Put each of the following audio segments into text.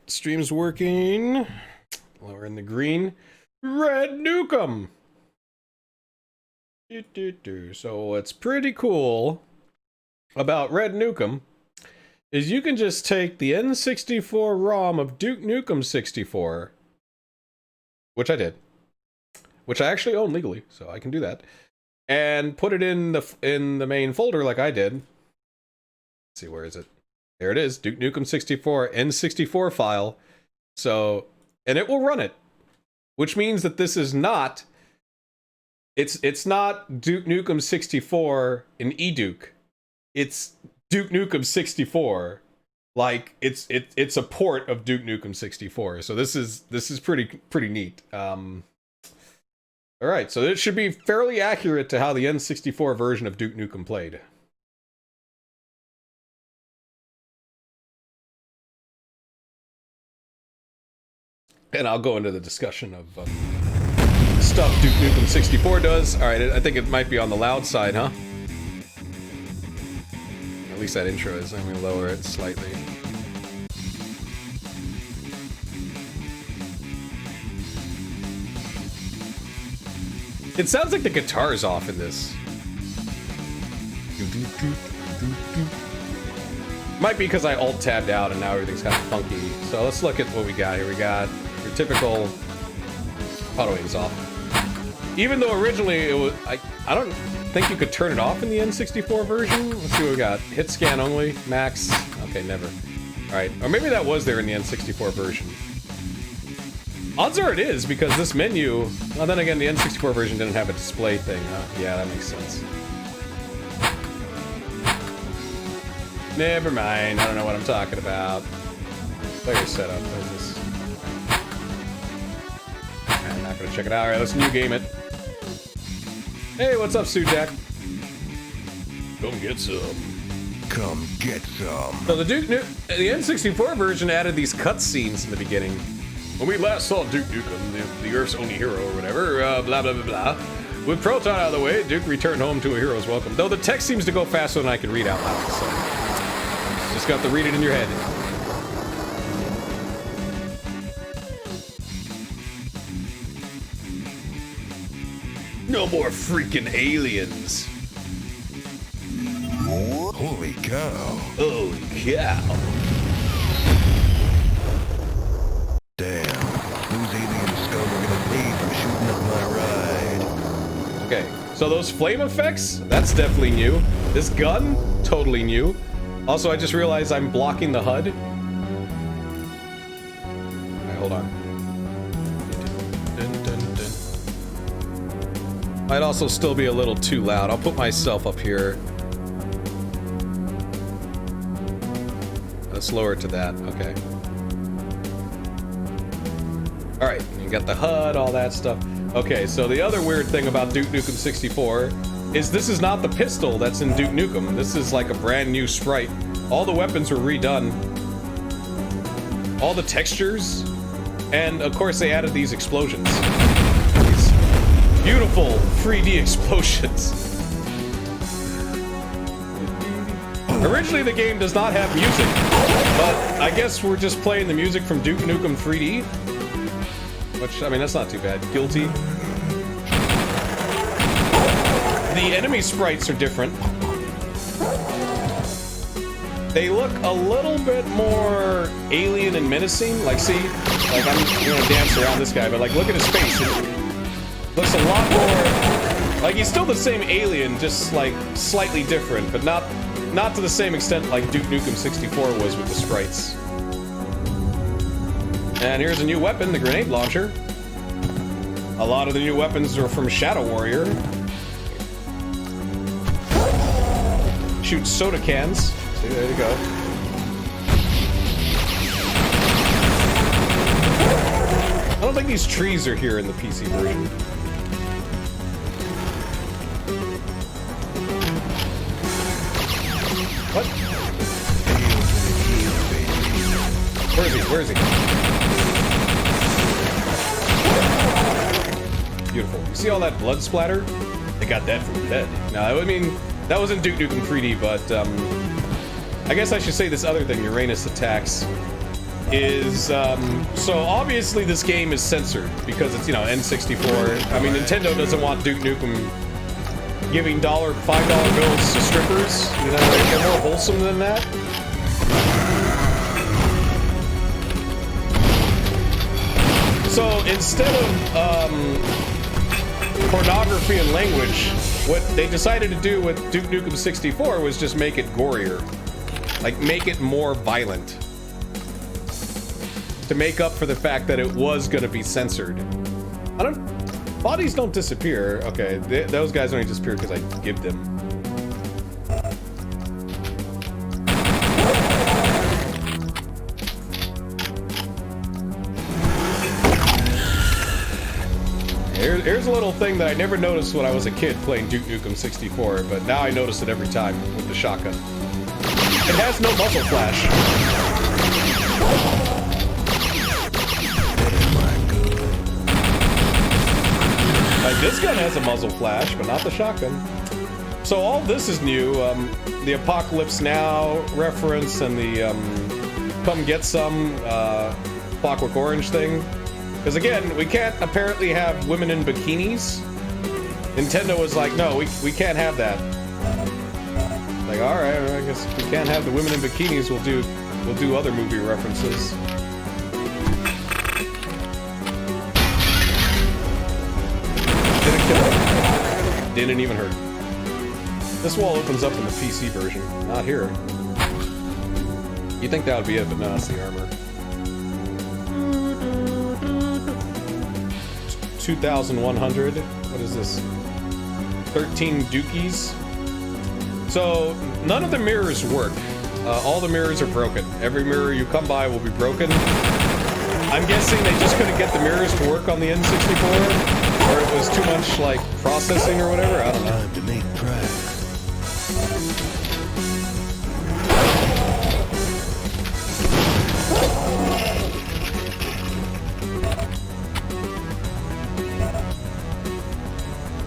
stream's working. We're in the green. RedNukem. So what's pretty cool about RedNukem is you can just take the N64 ROM of Duke Nukem 64, which I did, which I actually own legally, so I can do that, and put it in the main folder like I did. Let's see, where is it? There it is, Duke Nukem 64 N64 file. So, and it will run it, which means that this is not. It's not Duke Nukem 64 in eDuke. It's Duke Nukem 64. Like it's a port of Duke Nukem 64. So this is pretty neat. All right, so it should be fairly accurate to how the N64 version of Duke Nukem played. And I'll go into the discussion of stuff Duke Nukem 64 does. All right, I think it might be on the loud side, huh? At least that intro is. Let me lower it slightly. It sounds like the guitar's off in this. Might be because I alt-tabbed out and now everything's kind of funky. So let's look at what we got here. We got your typical auto aim's off. Even though originally it was, I don't think you could turn it off in the N64 version. Let's see what we got. Hit scan only, max. Okay, never. All right, or maybe that was there in the N64 version. Odds are it is, because this menu, well then again, the N64 version didn't have a display thing, huh? Yeah, that makes sense. Never mind, I don't know what I'm talking about. Player setup, what is this? I'm not gonna check it out. Alright, let's new game it. Hey, what's up, Sujak? Come get some. Come get some. So the N64 version added these cutscenes in the beginning. When we last saw Duke Nukem, the Earth's only hero or whatever, blah blah blah blah. With Proton out of the way, Duke returned home to a hero's welcome. Though the text seems to go faster than I can read out loud, so just got to read it in your head. No more freaking aliens. Holy cow. Holy cow. Damn. Those alien scum are gonna pay for shooting up my ride. Okay, so those flame effects, that's definitely new. This gun, totally new. Also, I just realized I'm blocking the HUD. Alright, hold on. Might also still be a little too loud. I'll put myself up here. Let's lower it to that, okay. Alright, you got the HUD, all that stuff. Okay, so the other weird thing about Duke Nukem 64 is this is not the pistol that's in Duke Nukem. This is like a brand new sprite. All the weapons were redone. All the textures. And of course they added these explosions. These beautiful 3D explosions. Originally the game does not have music, but I guess we're just playing the music from Duke Nukem 3D. Which, I mean, that's not too bad. Guilty. The enemy sprites are different. They look a little bit more alien and menacing. Like, see? Like, I'm gonna dance around this guy, but like, look at his face. It looks a lot more... Like, he's still the same alien, just like, slightly different, but not to the same extent like Duke Nukem 64 was with the sprites. And here's a new weapon, the grenade launcher. A lot of the new weapons are from Shadow Warrior. Shoot soda cans. See, there you go. I don't think these trees are here in the PC version. What? Where is he? Where is he? Beautiful. You see all that blood splatter? They got that from the dead. Now, I mean, that wasn't Duke Nukem 3D, but I guess I should say this other thing, Uranus attacks is so obviously this game is censored because it's, you know, N64. I mean, Nintendo doesn't want Duke Nukem giving $5 bills to strippers. You know, they're more wholesome than that. So instead of pornography and language, what they decided to do with Duke Nukem 64 was just make it gorier. Like, make it more violent. To make up for the fact that it was gonna be censored. Bodies don't disappear. Okay, those guys only disappear because I give them. Here's a little thing that I never noticed when I was a kid playing Duke Nukem 64, but now I notice it every time with the shotgun. It has no muzzle flash. Like, this gun has a muzzle flash, but not the shotgun. So all this is new. The Apocalypse Now reference and the Come Get Some Clockwork Orange thing. Because again, we can't apparently have women in bikinis. Nintendo was like, no, we can't have that. Like, all right, I guess if we can't have the women in bikinis, we'll do other movie references. Didn't kill him. Didn't even hurt. This wall opens up in the PC version, not here. You'd think that would be it, but no, it's the armor. 2,100. What is this? 13 dookies. So none of the mirrors work. All the mirrors are broken. Every mirror you come by will be broken. I'm guessing they just couldn't get the mirrors to work on the N64, or it was too much like processing or whatever. I don't know. Time to make tracks.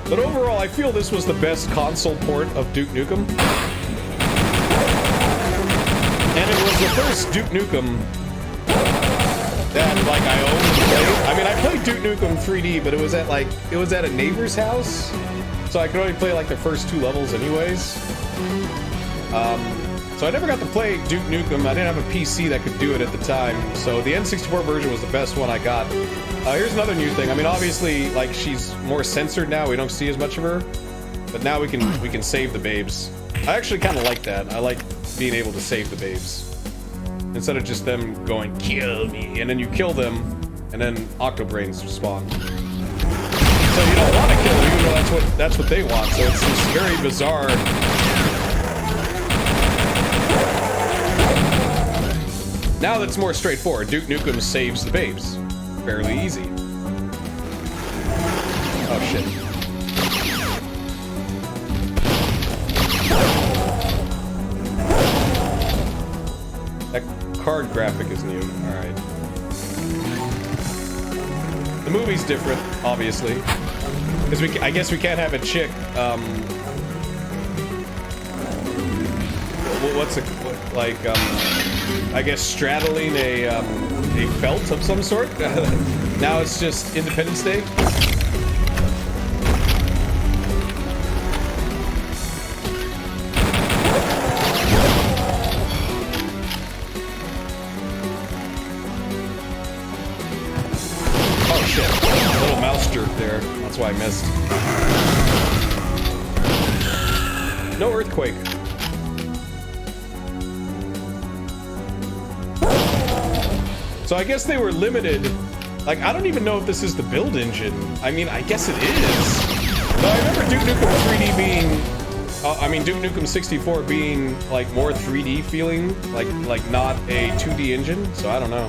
But overall, I feel this was the best console port of Duke Nukem. And it was the first Duke Nukem that, like, I owned and played. I mean, I played Duke Nukem 3D, but it was at a neighbor's house. So I could only play, like, the first 2 levels anyways. So I never got to play Duke Nukem. I didn't have a PC that could do it at the time. So the N64 version was the best one I got. Here's another new thing. I mean, obviously, like, she's more censored now. We don't see as much of her. But now we can save the babes. I actually kind of like that. I like being able to save the babes. Instead of just them going, kill me, and then you kill them, and then Octobrains spawn. So you don't want to kill them, even though that's what they want. So it's this very bizarre... Now that's more straightforward. Duke Nukem saves the babes. Fairly easy. Oh shit. That card graphic is new. Alright. The movie's different, obviously. Because I guess we can't have a chick, what's it, I guess straddling a belt of some sort. Now it's just Independence Day. Oh shit, a little mouse jerk there. That's why I missed. No earthquake. So I guess they were limited. Like, I don't even know if this is the build engine. I mean, I guess it is. But I remember Duke Nukem 3D being... Duke Nukem 64 being, like, more 3D feeling. Like not a 2D engine. So I don't know.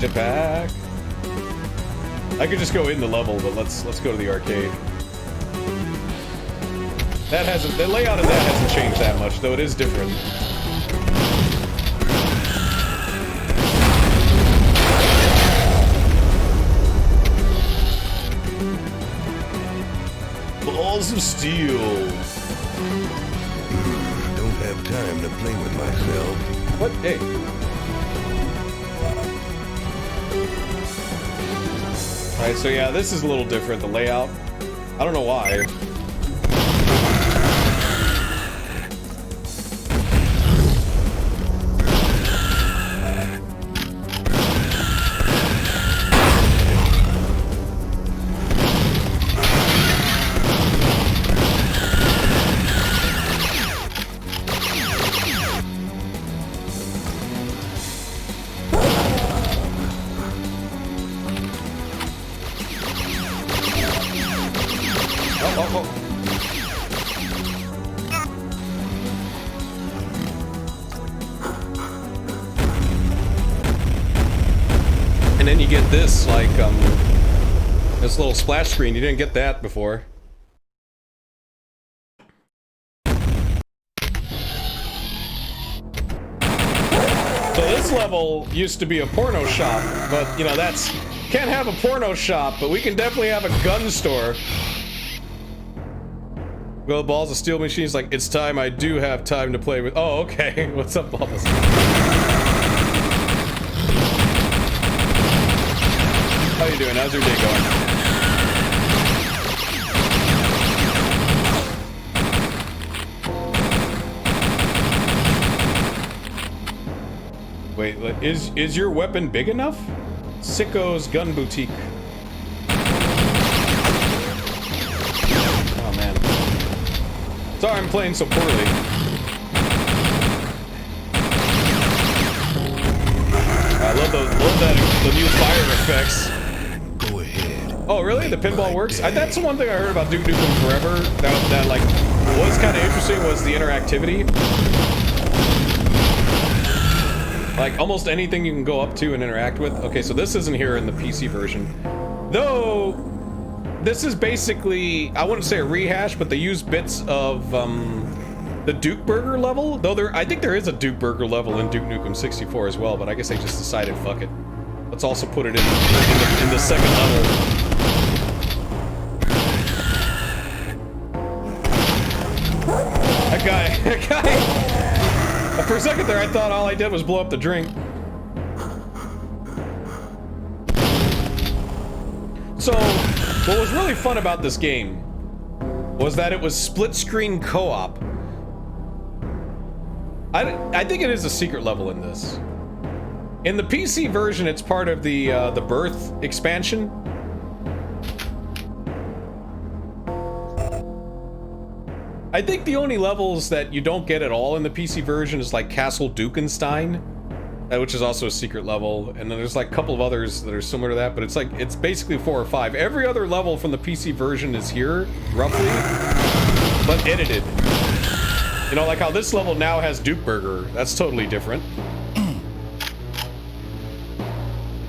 Jetpack. I could just go in the level, but let's go to the arcade. The layout of that hasn't changed that much, though it is different. balls of steel. Don't have time to play with myself. What? Hey. Alright, so yeah, this is a little different, the layout. I don't know why. And then you get this, like, this little splash screen. You didn't get that before. So this level used to be a porno shop, but, you know, that's... Can't have a porno shop, but we can definitely have a gun store. Well, balls of steel machines, like, it's time. I do have time to play with... Oh, okay. What's up, balls? How you doing? How's your day going? Wait, is your weapon big enough? Sicko's Gun Boutique. Oh man. Sorry I'm playing so poorly. I love the new fire effects. Go ahead. Oh really? The pinball works? That's the one thing I heard about Duke Nukem Forever that like was kind of interesting was the interactivity. Like almost anything you can go up to and interact with. Okay, so this isn't here in the PC version. Though this is basically, I wouldn't say a rehash, but they use bits of the Duke Burger level. Though I think there is a Duke Burger level in Duke Nukem 64 as well, but I guess they just decided fuck it. Let's also put it in the second level. That guy. For a second there, I thought all I did was blow up the drink. So, what was really fun about this game was that it was split-screen co-op. I think it is a secret level in this. In the PC version, it's part of the Birth expansion. I think the only levels that you don't get at all in the PC version is like Castle Dukenstein, which is also a secret level, and then there's like a couple of others that are similar to that, but it's basically 4 or 5. Every other level from the PC version is here, roughly, but edited. You know, like how this level now has Duke Burger. That's totally different.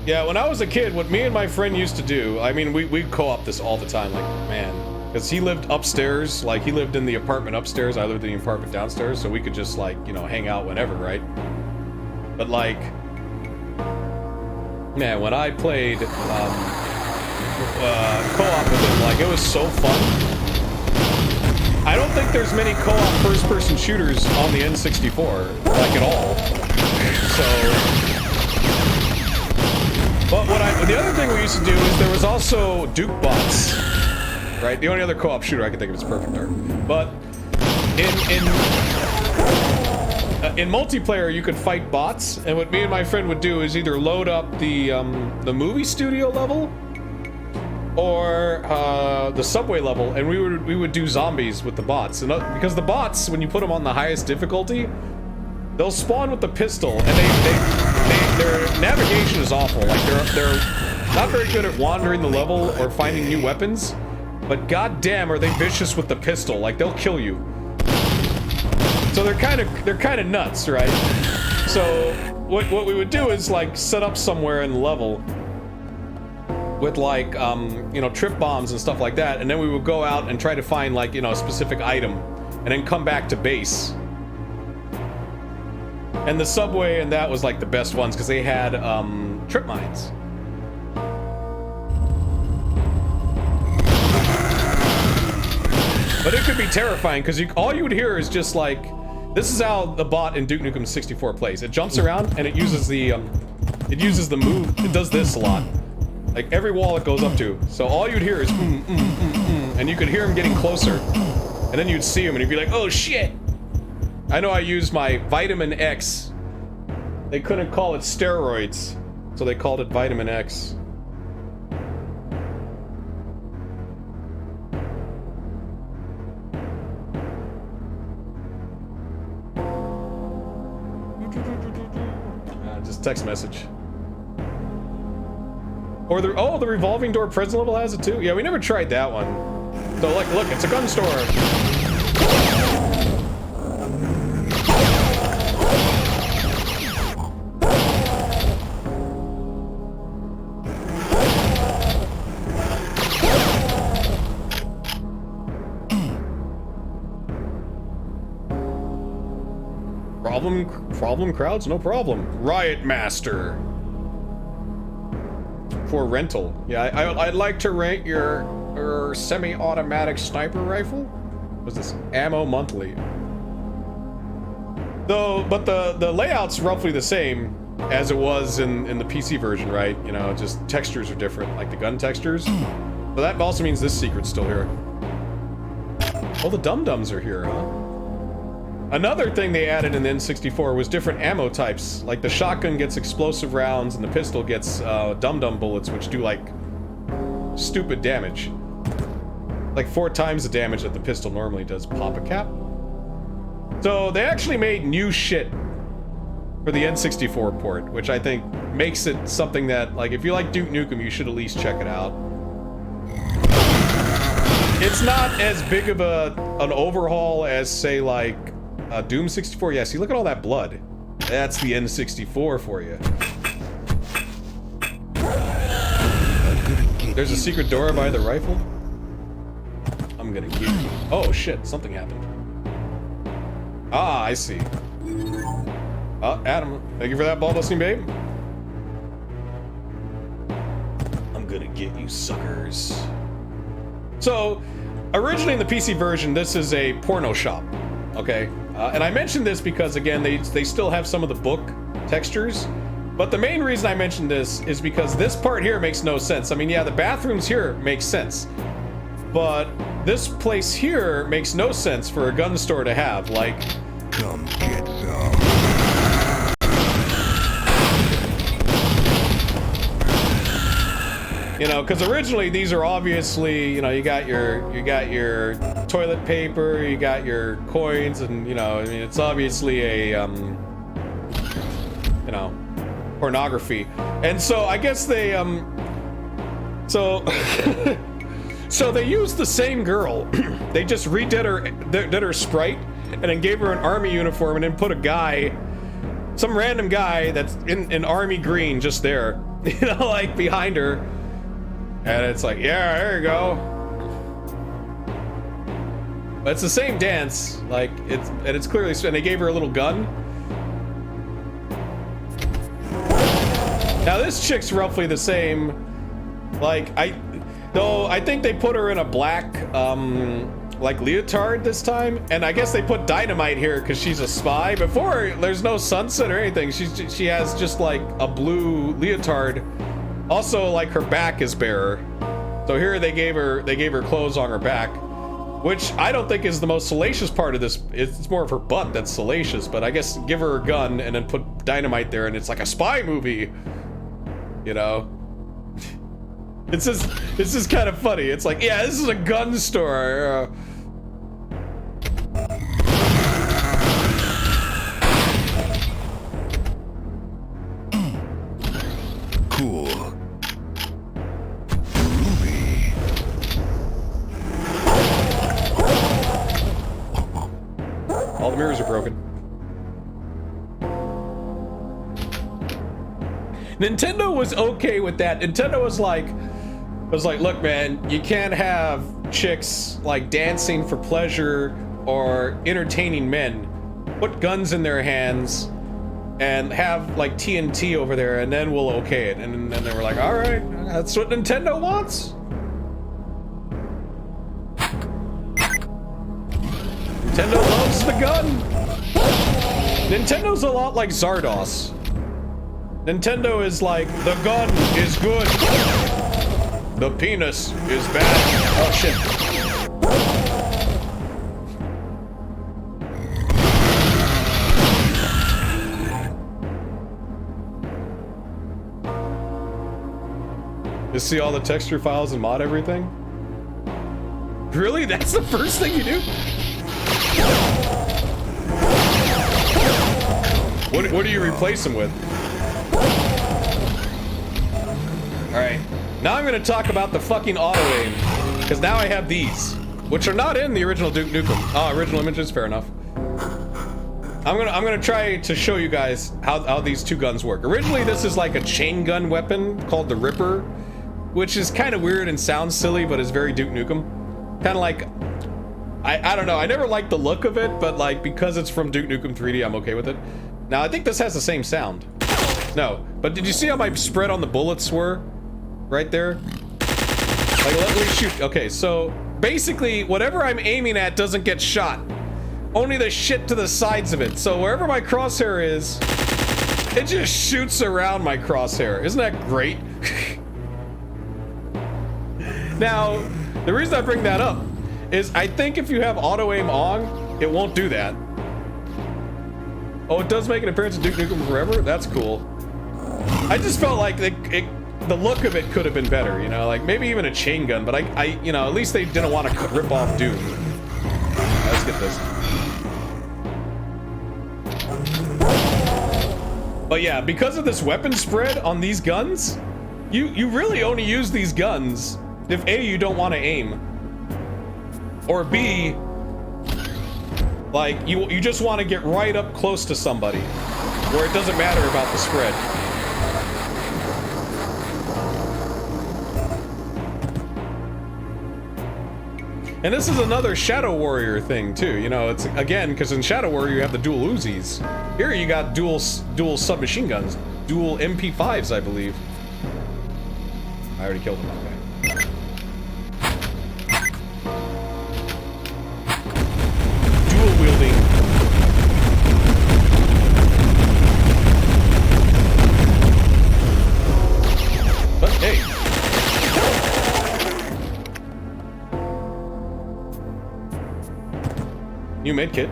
Yeah, when I was a kid, what me and my friend used to do, I mean, we'd co-op this all the time, like, man. Because he lived upstairs, like, he lived in the apartment upstairs, I lived in the apartment downstairs, so we could just, like, you know, hang out whenever, right? But, like, man, when I played co-op with him, like, it was so fun. I don't think there's many co-op first-person shooters on the N64, like, at all. So... But the other thing we used to do is there was also Duke bots, right? The only other co-op shooter I can think of is Perfect Dark. But in multiplayer, you could fight bots, and what me and my friend would do is either load up the movie studio level or the subway level, and we would do zombies with the bots. And because the bots, when you put them on the highest difficulty, they'll spawn with the pistol, and their navigation is awful. Like they're not very good at wandering the level or finding new weapons, but goddamn are they vicious with the pistol. Like they'll kill you. So they're kind of nuts, right? So what we would do is like set up somewhere in the level with like you know, trip bombs and stuff like that, and then we would go out and try to find like, you know, a specific item, and then come back to base. And the subway and that was like the best ones because they had trip mines. But it could be terrifying because all you would hear is just like, this is how the bot in Duke Nukem 64 plays. It jumps around and it uses the move. It does this a lot. Like every wall it goes up to. So all you'd hear is and you could hear him getting closer. And then you'd see him and you'd be like, oh shit. I know I used my Vitamin X. They couldn't call it steroids, so they called it Vitamin X. Just text message. Or the revolving door prison level has it too? Yeah, we never tried that one. So like, look, it's a gun store. Problem crowds? No problem. Riot Master. For rental. Yeah, I'd like to rent your semi-automatic sniper rifle. What's this? Ammo monthly. Though, but the layout's roughly the same as it was in the PC version, right? You know, just textures are different, like the gun textures. But that also means this secret's still here. Oh, the dum-dums are here, huh? Another thing they added in the N64 was different ammo types. Like the shotgun gets explosive rounds and the pistol gets dum-dum bullets, which do like stupid damage. Like 4 times the damage that the pistol normally does. Pop a cap. So they actually made new shit for the N64 port, which I think makes it something that, like, if you like Duke Nukem, you should at least check it out. It's not as big of an overhaul as, say, like Doom 64. Yeah, see, look at all that blood. That's the N64 for you. There's a secret door by the rifle. I'm gonna keep you. Oh shit, something happened. Ah, I see. Adam, thank you for that ball busting, babe. I'm gonna get you suckers. So, originally in the PC version, this is a porno shop, okay? And I mentioned this because, again, they still have some of the book textures. But the main reason I mentioned this is because this part here makes no sense. I mean, yeah, the bathrooms here make sense. But this place here makes no sense for a gun store to have. Like, come get some. You know, because originally these are obviously, you know, you got your toilet paper, you got your coins, and, you know, I mean, it's obviously a you know, pornography. And so I guess they so so they used the same girl. They just redid her sprite and then gave her an army uniform and then put a guy, some random guy that's in army green just there, you know, like behind her. And it's like, yeah, there you go. But it's the same dance, like it's clearly, and they gave her a little gun. Now this chick's roughly the same. Like I think they put her in a black like leotard this time, and I guess they put dynamite here because she's a spy. Before, there's no sunset or anything. She has just like a blue leotard. Also, like, her back is barer. So here they gave her clothes on her back, which I don't think is the most salacious part of this. It's more of her butt that's salacious, but I guess give her a gun and then put dynamite there and it's like a spy movie, you know? It's just kind of funny. It's like, yeah, this is a gun store. Cool. All the mirrors are broken. Nintendo was okay with that. Nintendo was like, look, man, you can't have chicks like dancing for pleasure or entertaining men. Put guns in their hands and have like TNT over there, and then we'll okay it. And then they were like, all right, that's what Nintendo wants. Nintendo loves the gun. Nintendo's a lot like Zardos. Nintendo is like, the gun is good. The penis is bad. Oh shit. You see all the texture files and mod everything? Really? That's the first thing you do? What do you replace them with? Alright. Now I'm gonna talk about the fucking auto-aim. Because now I have these. Which are not in the original Duke Nukem. Oh, original images? Fair enough. I'm gonna try to show you guys how these two guns work. Originally, this is like a chain gun weapon called the Ripper, which is kind of weird and sounds silly, but is very Duke Nukem. Kind of like, I don't know, I never liked the look of it, but like, because it's from Duke Nukem 3D, I'm okay with it. Now, I think this has the same sound. No, but did you see how my spread on the bullets were? Right there? Like, let me shoot. Okay, so basically, whatever I'm aiming at doesn't get shot. Only the shit to the sides of it. So wherever my crosshair is, it just shoots around my crosshair. Isn't that great? Now, the reason I bring that up is I think if you have auto-aim on, it won't do that. Oh, it does make an appearance in Duke Nukem Forever? That's cool. I just felt like the look of it could have been better, you know? Like, maybe even a chain gun, but I you know, at least they didn't want to rip off Doom. Let's get this. But yeah, because of this weapon spread on these guns, you really only use these guns if A, you don't want to aim, or B, like you just want to get right up close to somebody where it doesn't matter about the spread. And this is another Shadow Warrior thing too, you know, it's again, because in Shadow Warrior you have the dual Uzis. Here you got dual submachine guns, dual MP5s, I believe. I already killed him, okay. Dual wielding. But hey. New medkit.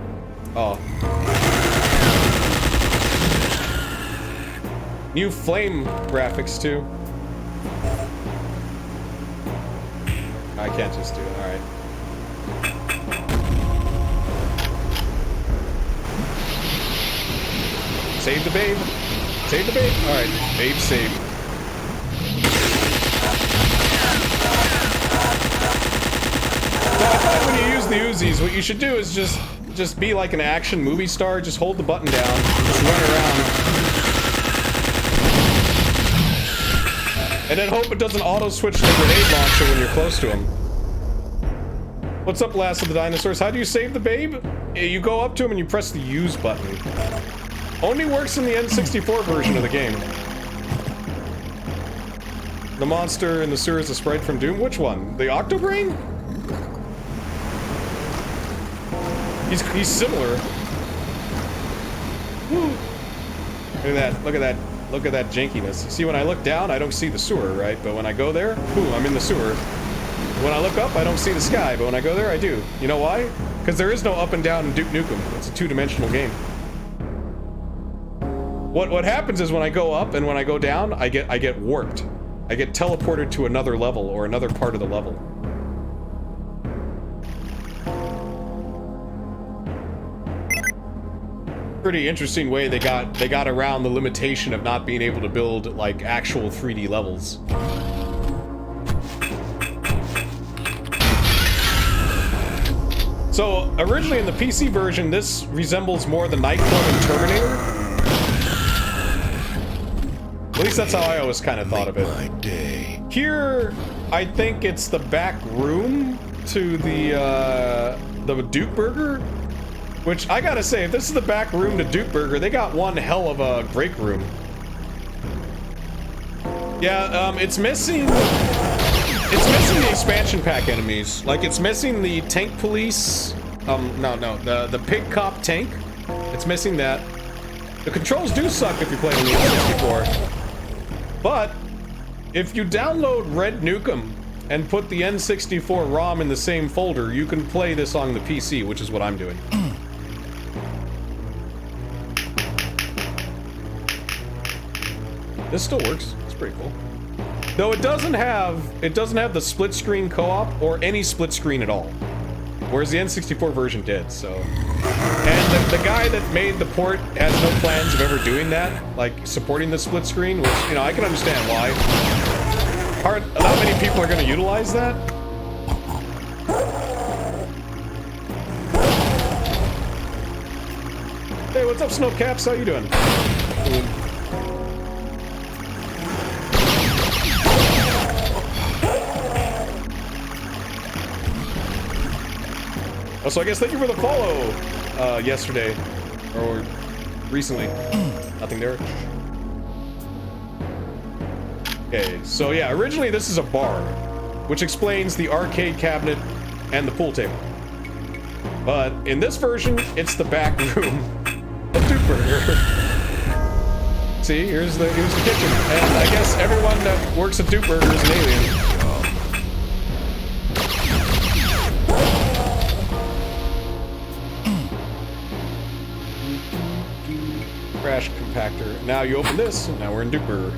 Oh. New flame graphics too. I can't just do it. All right. Save the babe. Save the babe. All right. Babe saved. So I thought when you use the Uzis, what you should do is just be like an action movie star. Just hold the button down. And just run around. And then hope it doesn't auto-switch to the grenade launcher when you're close to him. What's up, Last of the Dinosaurs? How do you save the babe? You go up to him and you press the use button. Only works in the N64 version of the game. The monster in the sewer is a sprite from Doom? Which one? The Octobrain? He's similar. Woo. Look at that, look at that. Look at that jankiness. See, when I look down, I don't see the sewer, right? But when I go there, boom, I'm in the sewer. When I look up, I don't see the sky, but when I go there, I do. You know why? Because there is no up and down in Duke Nukem. It's a two-dimensional game. What happens is when I go up and when I go down, I get warped. I get teleported to another level or another part of the level. Pretty interesting way they got around the limitation of not being able to build like actual 3D levels. So originally in the PC version, this resembles more the Night Club and Terminator. At least that's how I always kind of thought of it. Here, I think it's the back room to the Duke Burger. Which, I gotta say, if this is the back room to Duke Burger, they got one hell of a break room. Yeah, it's missing the expansion pack enemies. Like, it's missing the tank police No, the pig cop tank. It's missing that. The controls do suck if you play on the N64. But if you download RedNukem and put the N64 ROM in the same folder, you can play this on the PC, which is what I'm doing. This still works. It's pretty cool. Though it doesn't have the split screen co-op or any split screen at all. Whereas the N64 version did, so. And the guy that made the port has no plans of ever doing that, like supporting the split screen, which, you know, I can understand why. Not many people are going to utilize that. Hey, what's up, Snowcaps? How you doing? So I guess thank you for the follow yesterday or recently. Nothing there. Okay, so yeah, originally this is a bar, which explains the arcade cabinet and the pool table. But in this version, it's the back room of Duke Burger. See, here's the kitchen, and I guess everyone that works at Duke Burger is an alien. Crash compactor. Now you open this, and now we're in Duke Burger.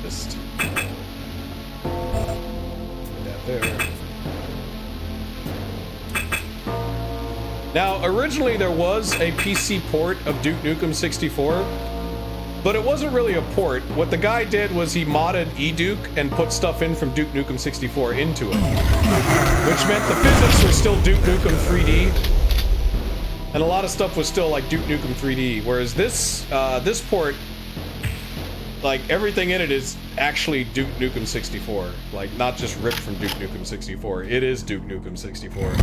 Just put that there. Now, originally there was a PC port of Duke Nukem 64, but it wasn't really a port. What the guy did was he modded eDuke and put stuff in from Duke Nukem 64 into it, which meant the physics were still Duke Nukem 3D, and a lot of stuff was still like Duke Nukem 3D. Whereas this port, like everything in it is actually Duke Nukem 64, like not just ripped from Duke Nukem 64. It is Duke Nukem 64. So.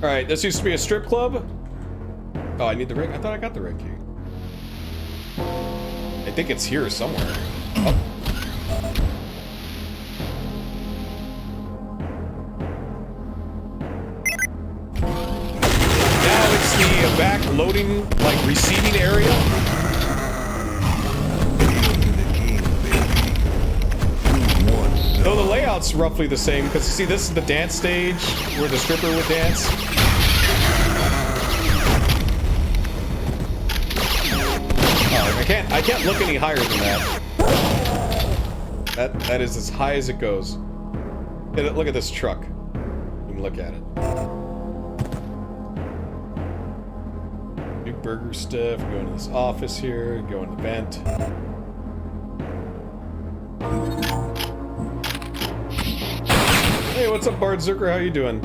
Alright, this used to be a strip club. Oh, I need the rig? I thought I got the rig key. I think it's here somewhere. Oh. Now it's the back loading, like, receiving area. Though the layout's roughly the same, because you see, this is the dance stage where the stripper would dance. Oh, I can't look any higher than that. That is as high as it goes. Look at this truck. You can look at it. Duke Burger stuff. Go into this office here. Go in the vent. Hey, what's up, Bard Zerker? How you doing?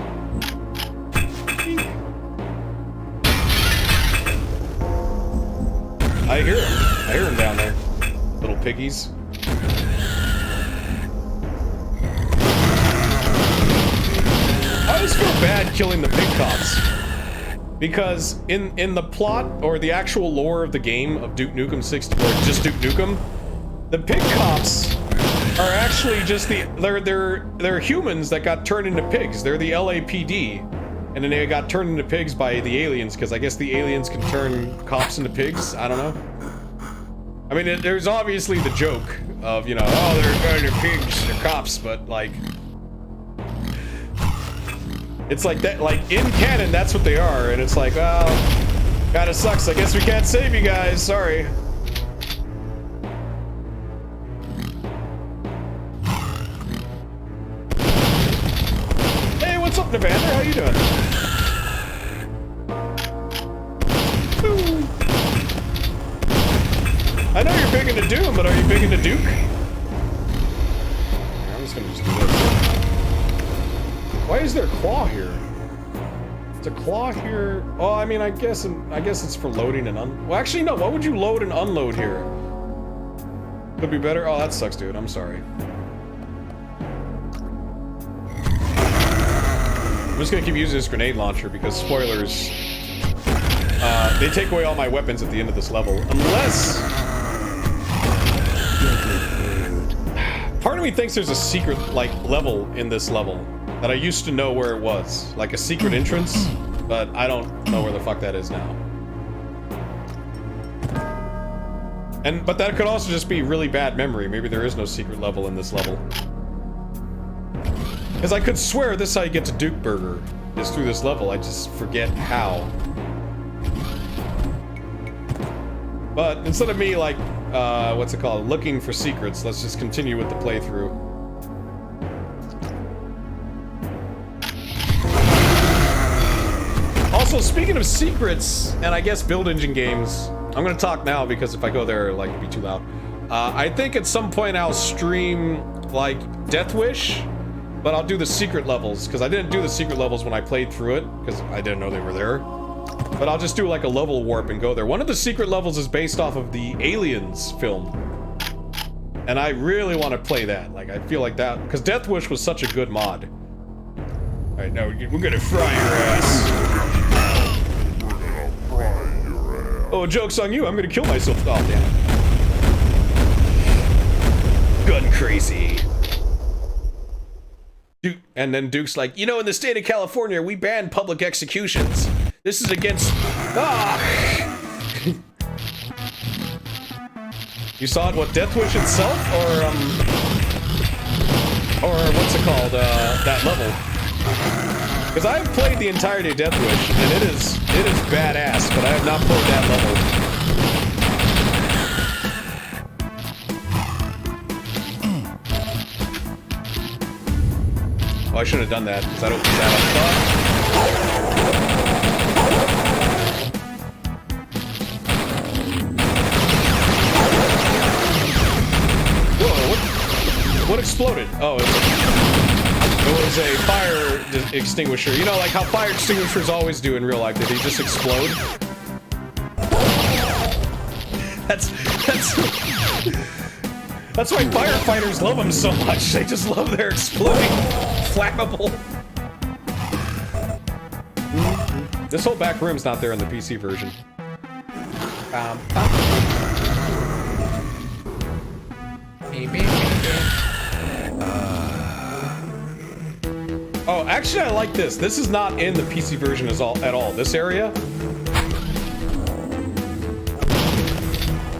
I hear him. I hear him down there. Little piggies. I always feel bad killing the pig cops. Because in the plot, or the actual lore of the game of Duke Nukem 64, or just Duke Nukem, the pig cops are actually just they're humans that got turned into pigs. They're the LAPD, and then they got turned into pigs by the aliens, because I guess the aliens can turn cops into pigs. I don't know. I mean, there's obviously the joke of, you know, oh, they're pigs, they're cops, but like, it's like that, like in canon, that's what they are, and it's like, well, kinda sucks. I guess we can't save you guys. Sorry. What's up, Navander? How you doing? Ooh. I know you're big into Doom, but are you big into Duke? I'm just gonna do this. Why is there a claw here? It's a claw here. Oh, I mean, I guess it's for loading and well, actually, no. Why would you load and unload here? Could be better. Oh, that sucks, dude. I'm sorry. I'm just gonna keep using this grenade launcher because spoilers. They take away all my weapons at the end of this level, unless. Part of me thinks there's a secret like level in this level that I used to know where it was, like a secret entrance, but I don't know where the fuck that is now. But that could also just be really bad memory. Maybe there is no secret level in this level. Because I could swear this is how you get to Duke Burger, is through this level. I just forget how. But instead of me, like, what's it called? Looking for secrets, let's just continue with the playthrough. Also, speaking of secrets, and I guess build engine games, I'm gonna talk now because if I go there, like, it'd be too loud. I think at some point I'll stream, like, Death Wish, but I'll do the secret levels, because I didn't do the secret levels when I played through it, because I didn't know they were there. But I'll just do, like, a level warp and go there. One of the secret levels is based off of the Aliens film. And I really want to play that. Like, I feel like that, because Death Wish was such a good mod. Alright, now we're gonna fry your ass. Oh, joke's on you, I'm gonna kill myself. Oh, damn. Gun crazy. Duke, and then Duke's like, you know, in the state of California, we ban public executions. This is against... Ah! You saw it, what, Death Wish itself? Or what's it called, that level? Because I've played the entirety of Death Wish, and it is badass, but I have not played that level. Oh, I should have done that, because I don't think that Whoa, what exploded? Oh, it was a fire extinguisher. You know, like how fire extinguishers always do in real life. Did they just explode? That's why firefighters love them so much. They just love their exploding, flammable. This whole back room's not there in the PC version. Oh, actually, I like this. This is not in the PC version at all. This area.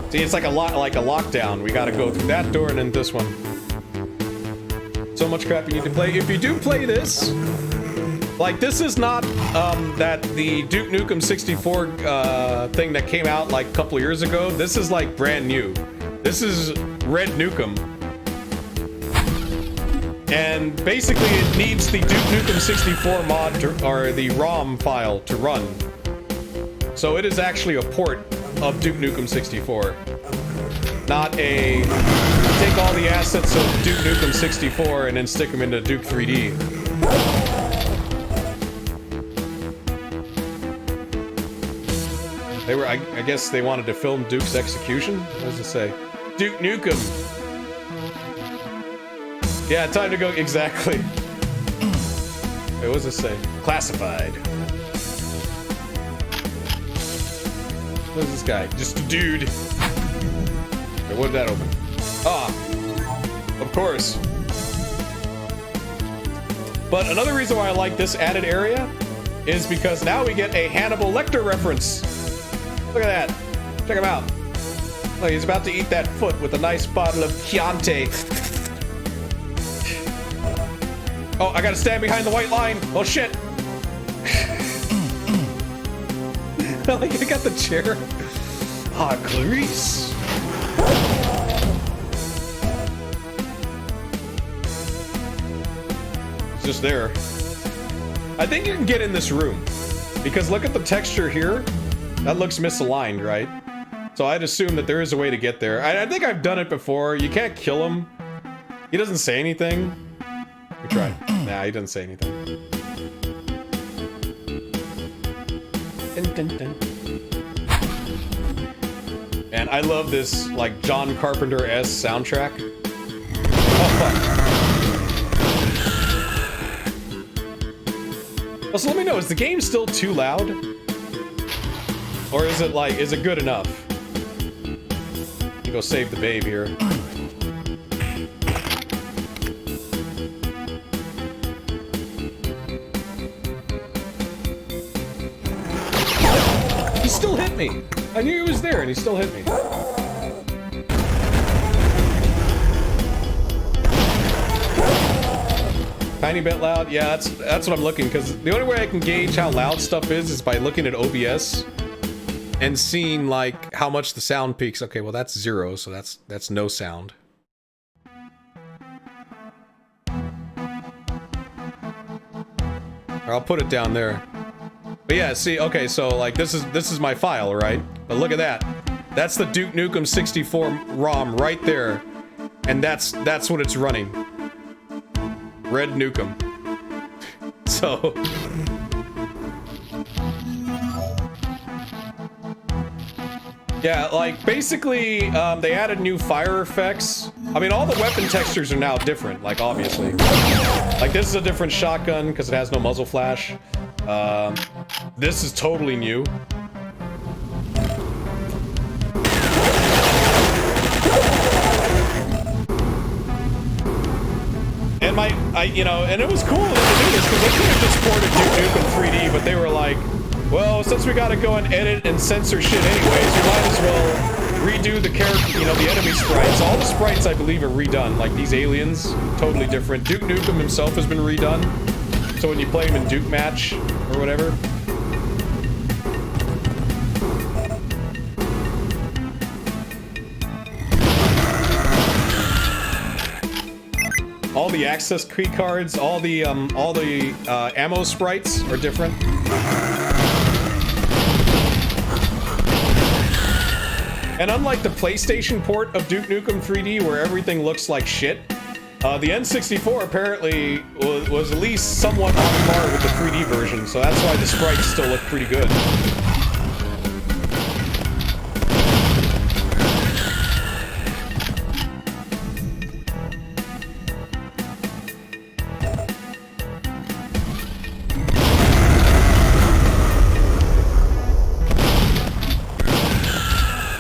See, it's like a lockdown. We gotta go through that door and then this one. So much crap you need to play. If you do play this, like, this is not that the Duke Nukem 64 thing that came out like a couple of years ago. This is like brand new. This is RedNukem. And basically it needs the Duke Nukem 64 mod or the ROM file to run. So it is actually a port of Duke Nukem 64. Not a take all the assets of Duke Nukem 64 and then stick them into Duke 3D. They were, I guess they wanted to film Duke's execution? What does it say? Duke Nukem. Yeah, time to go, exactly. Wait, what does this say? Classified. What is this guy? Just a dude. Wait, what did that open? Ah, of course. But another reason why I like this added area is because now we get a Hannibal Lecter reference. Look at that. Check him out. Look, he's about to eat that foot with a nice bottle of Chianti. Oh, I gotta stand behind the white line. Oh, shit. Like, I got the chair. Ah, Clarice. It's just there. I think you can get in this room. Because look at the texture here. That looks misaligned, right? So I'd assume that there is a way to get there. I think I've done it before. You can't kill him. He doesn't say anything. We tried. Nah, he doesn't say anything. Dun, dun, dun. And I love this, like, John Carpenter-esque soundtrack. Oh, fuck. Also, let me know, is the game still too loud? Or is it like, is it good enough? Let me go save the babe here. He still hit me! I knew he was there and he still hit me. Tiny bit loud? Yeah, that's what I'm looking, because the only way I can gauge how loud stuff is by looking at OBS and seeing like how much the sound peaks. Okay, well that's 0, so that's no sound. Or I'll put it down there. But yeah, see, okay, so like this is my file, right? But look at that. That's the Duke Nukem 64 ROM right there. And that's what it's running. RedNukem. So yeah, like basically they added new fire effects. I mean, all the weapon textures are now different, like obviously. Like this is a different shotgun because it has no muzzle flash. This is totally new. And and it was cool that they do this because they could have just ported Duke Nukem 3D, but they were like, well, since we gotta go and edit and censor shit anyways, we might as well redo the character, the enemy sprites. All the sprites, I believe, are redone. Like these aliens, totally different. Duke Nukem himself has been redone. So when you play him in Duke Match or whatever. All the access key cards, all the ammo sprites are different. And unlike the PlayStation port of Duke Nukem 3D, where everything looks like shit, the N64 apparently was at least somewhat on par with the 3D version, so that's why the sprites still look pretty good.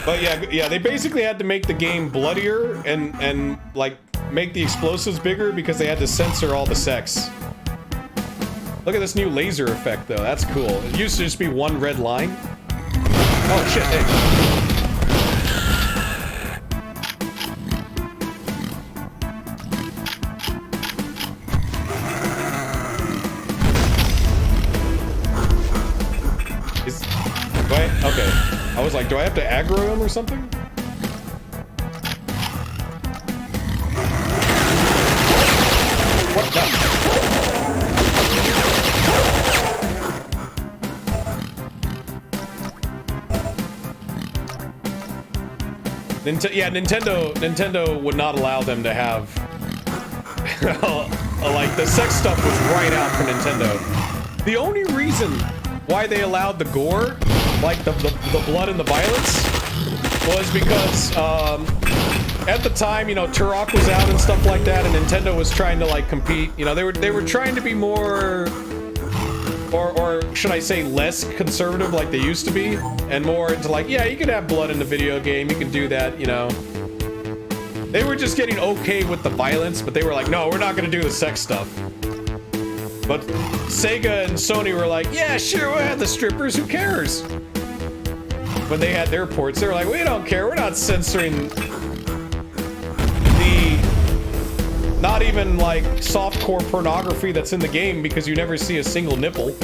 But yeah, they basically had to make the game bloodier and like make the explosives bigger because they had to censor all the sex. Look at this new laser effect though, that's cool. It used to just be one red line. Oh shit, hey. Okay. I was like, do I have to aggro him or something? What the? Yeah, Nintendo would not allow them to have like the sex stuff was right out for Nintendo. The only reason why they allowed the gore, like the blood and the violence, was because at the time, Turok was out and stuff like that, and Nintendo was trying to like compete. They were trying to be more, or should I say less conservative like they used to be, and more into like, yeah, you can have blood in the video game, you can do that, They were just getting okay with the violence, but they were like, no, we're not gonna do the sex stuff. But Sega and Sony were like, yeah, sure, we'll have the strippers, who cares? When they had their ports, they were like, we don't care, we're not censoring the not even like softcore pornography that's in the game because you never see a single nipple.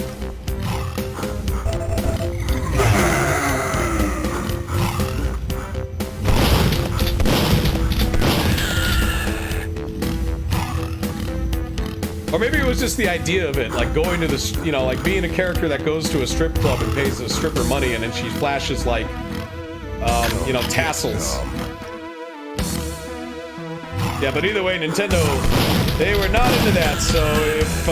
Or maybe it was just the idea of it, like going to this, like being a character that goes to a strip club and pays a stripper money and then she flashes like, tassels. Yeah, but either way, Nintendo, they were not into that, so if,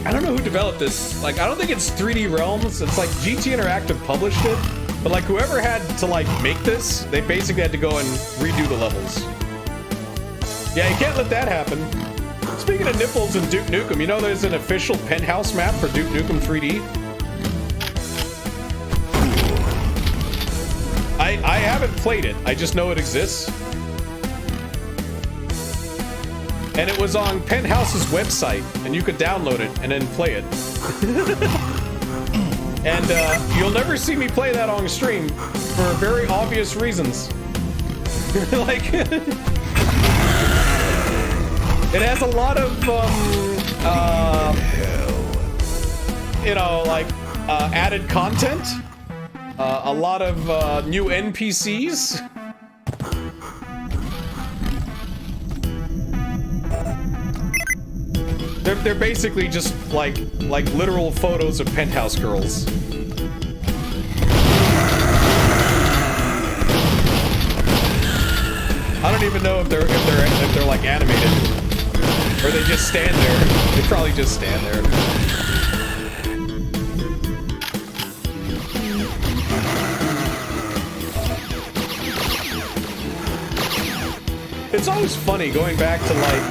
I don't know who developed this. Like, I don't think it's 3D Realms, it's like GT Interactive published it, but like whoever had to like make this, they basically had to go and redo the levels. Yeah, you can't let that happen. Speaking of nipples and Duke Nukem, you know there's an official penthouse map for Duke Nukem 3D? I haven't played it, I just know it exists. And it was on Penthouse's website, and you could download it and then play it. And you'll never see me play that on stream for very obvious reasons. Like, it has a lot of, you know, like, added content. A lot of new NPCs. They're basically just like literal photos of penthouse girls. I don't even know if they're like animated or they just stand there. They probably just stand there. It's always funny going back to, like,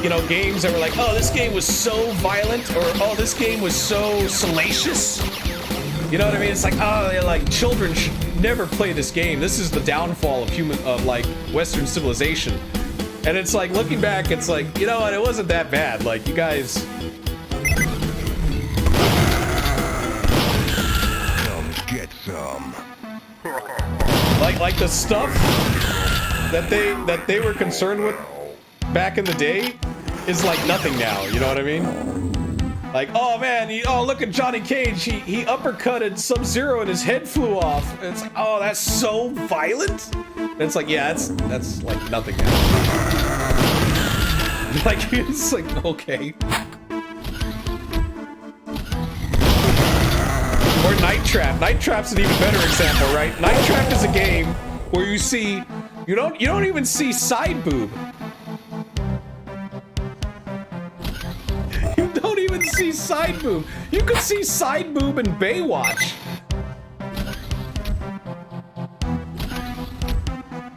you know, games that were like, oh, this game was so violent, or oh, this game was so salacious. You know what I mean? It's like, oh, they're like, children should never play this game. This is the downfall of like Western civilization. And it's like, looking back, it's like, you know what? It wasn't that bad. Like, you guys. Come get some. Like the stuff that they were concerned with back in the day is like nothing now, you know what I mean? Like, oh man, oh look at Johnny Cage, he uppercutted Sub-Zero and his head flew off. And it's like, oh, that's so violent? And it's like, yeah, that's like nothing now. Like, it's like, okay. Or Night Trap. Night Trap's an even better example, right? Night Trap is a game where you see, you don't even see side boob. You don't even see side boob. You could see side boob in Baywatch.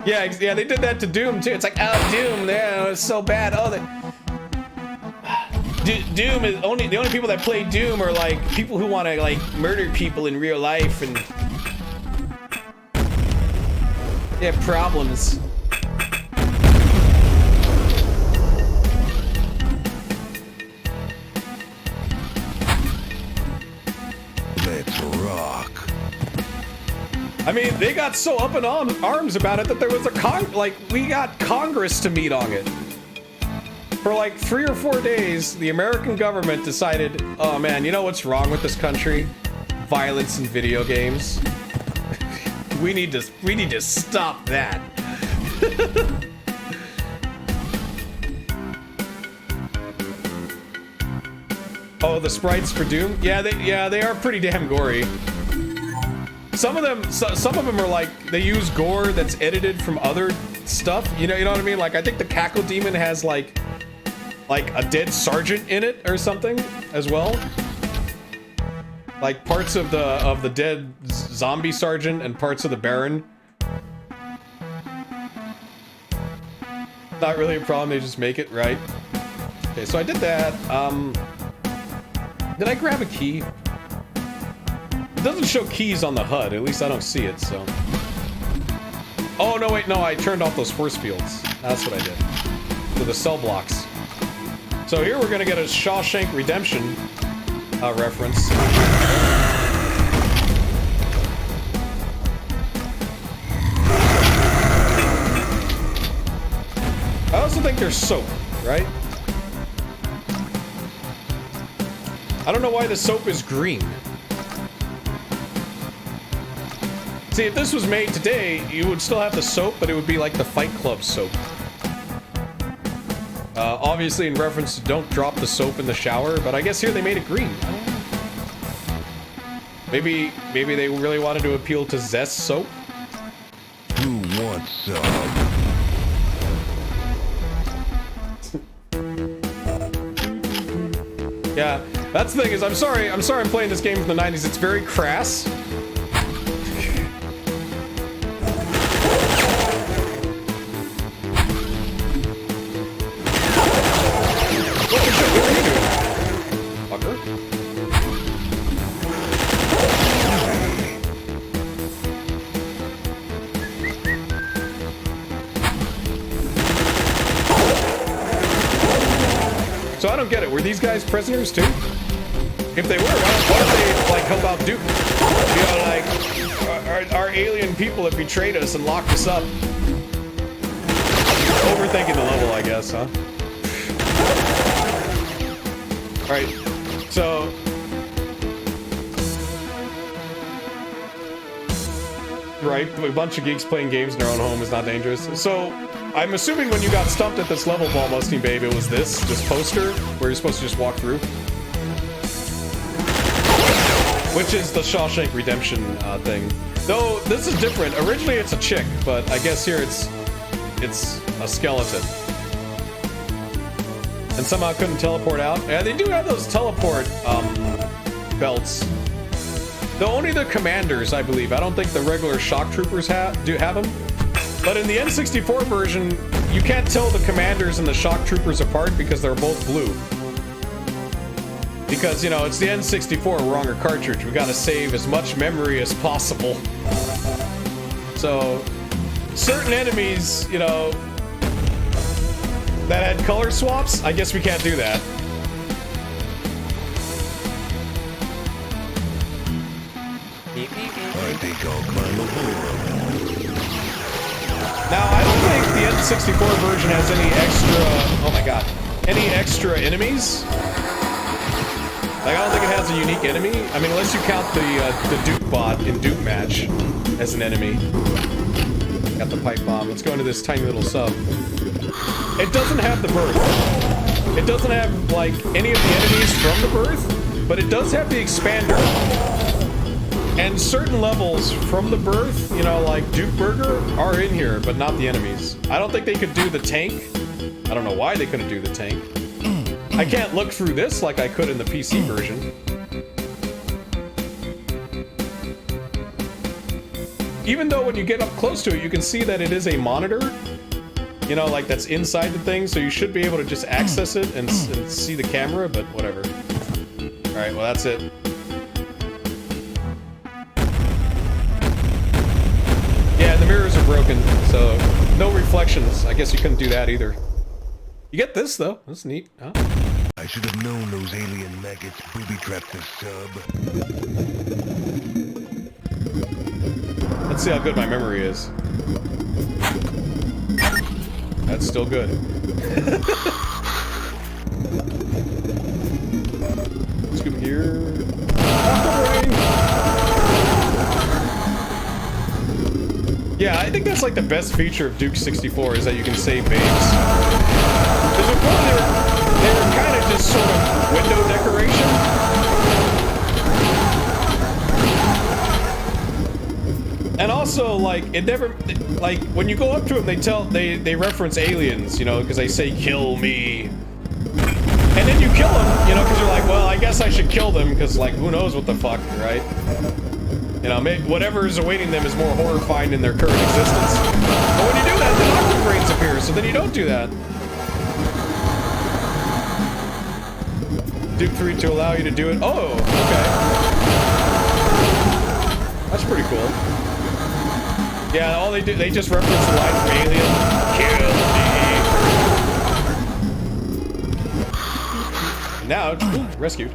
Yeah, they did that to Doom too. It's like, oh, Doom, yeah, it's so bad. Oh, Doom is the only people that play Doom are like people who want to like murder people in real life and they have problems. Let's rock. I mean, they got so up in arms about it that there was we got Congress to meet on it. For like 3 or 4 days, the American government decided, oh man, you know what's wrong with this country? Violence in video games. we need to stop that. Oh, the sprites for Doom? Yeah, they are pretty damn gory. Some of them are like, they use gore that's edited from other stuff. You know what I mean? Like, I think the Cackle Demon has like a dead sergeant in it or something as well. Like parts of the dead zombie sergeant and parts of the Baron. Not really a problem, they just make it, right? Okay, so I did that. Did I grab a key? It doesn't show keys on the HUD, at least I don't see it, so. Oh, no, wait, no, I turned off those force fields. That's what I did. So the cell blocks. So here we're gonna get a Shawshank Redemption reference. I also think there's soap, right? I don't know why the soap is green. See, if this was made today, you would still have the soap, but it would be like the Fight Club soap. Obviously in reference to don't drop the soap in the shower, but I guess here they made it green. I don't know. Maybe they really wanted to appeal to Zest soap? Who wants some? Yeah, that's the thing is, I'm sorry I'm playing this game from the 90s. It's very crass. So I don't get it. Were these guys prisoners too? If they were, why don't they like help out Duke? You know, like our alien people have betrayed us and locked us up. Overthinking the level, I guess, huh? All right, so. Right, a bunch of geeks playing games in their own home is not dangerous. So, I'm assuming when you got stumped at this level, Balmusty Babe, it was this poster, where you're supposed to just walk through. Which is the Shawshank Redemption thing. Though, this is different. Originally it's a chick, but I guess here it's a skeleton. And somehow couldn't teleport out. Yeah, they do have those teleport belts. Though only the commanders, I believe. I don't think the regular shock troopers do have them. But in the N64 version, you can't tell the commanders and the shock troopers apart because they're both blue. Because, you know, it's the N64 wrong cartridge. We gotta save as much memory as possible. So, certain enemies, you know, that had color swaps, I guess we can't do that. I think I'll climb aboard. Now, I don't think the N64 version has any extra... Oh my god. Any extra enemies? Like, I don't think it has a unique enemy. I mean, unless you count the Duke bot in Duke Match as an enemy. Got the pipe bomb. Let's go into this tiny little sub. It doesn't have the birth. It doesn't have, like, any of the enemies from the birth, but it does have the expander. And certain levels from the birth, you know, like Duke Burger, are in here, but not the enemies. I don't think they could do the tank. I don't know why they couldn't do the tank. I can't look through this like I could in the PC version. Even though when you get up close to it, you can see that it is a monitor. You know, like that's inside the thing, so you should be able to just access it and see the camera, but whatever. Alright, well that's it. Yeah, the mirrors are broken, so no reflections. I guess you couldn't do that either. You get this, though. That's neat, huh? I should have known those alien maggots booby-trapped this sub. Let's see how good my memory is. That's still good. Scoop here. Yeah, I think that's like the best feature of Duke 64 is that you can save babes. Because before they were kind of just sort of window decoration. And also, like, it never, like, when you go up to them, they reference aliens, you know, because they say, kill me. And then you kill them, you know, because you're like, well, I guess I should kill them, because, like, who knows what the fuck, right? You know, whatever is awaiting them is more horrifying in their current existence. But when you do that, then Octo Brains appear, so then you don't do that. Duke 3 to allow you to do it. Oh, okay. That's pretty cool. Yeah, all they do, they just reference the line from Alien. Kill me. Now, rescued.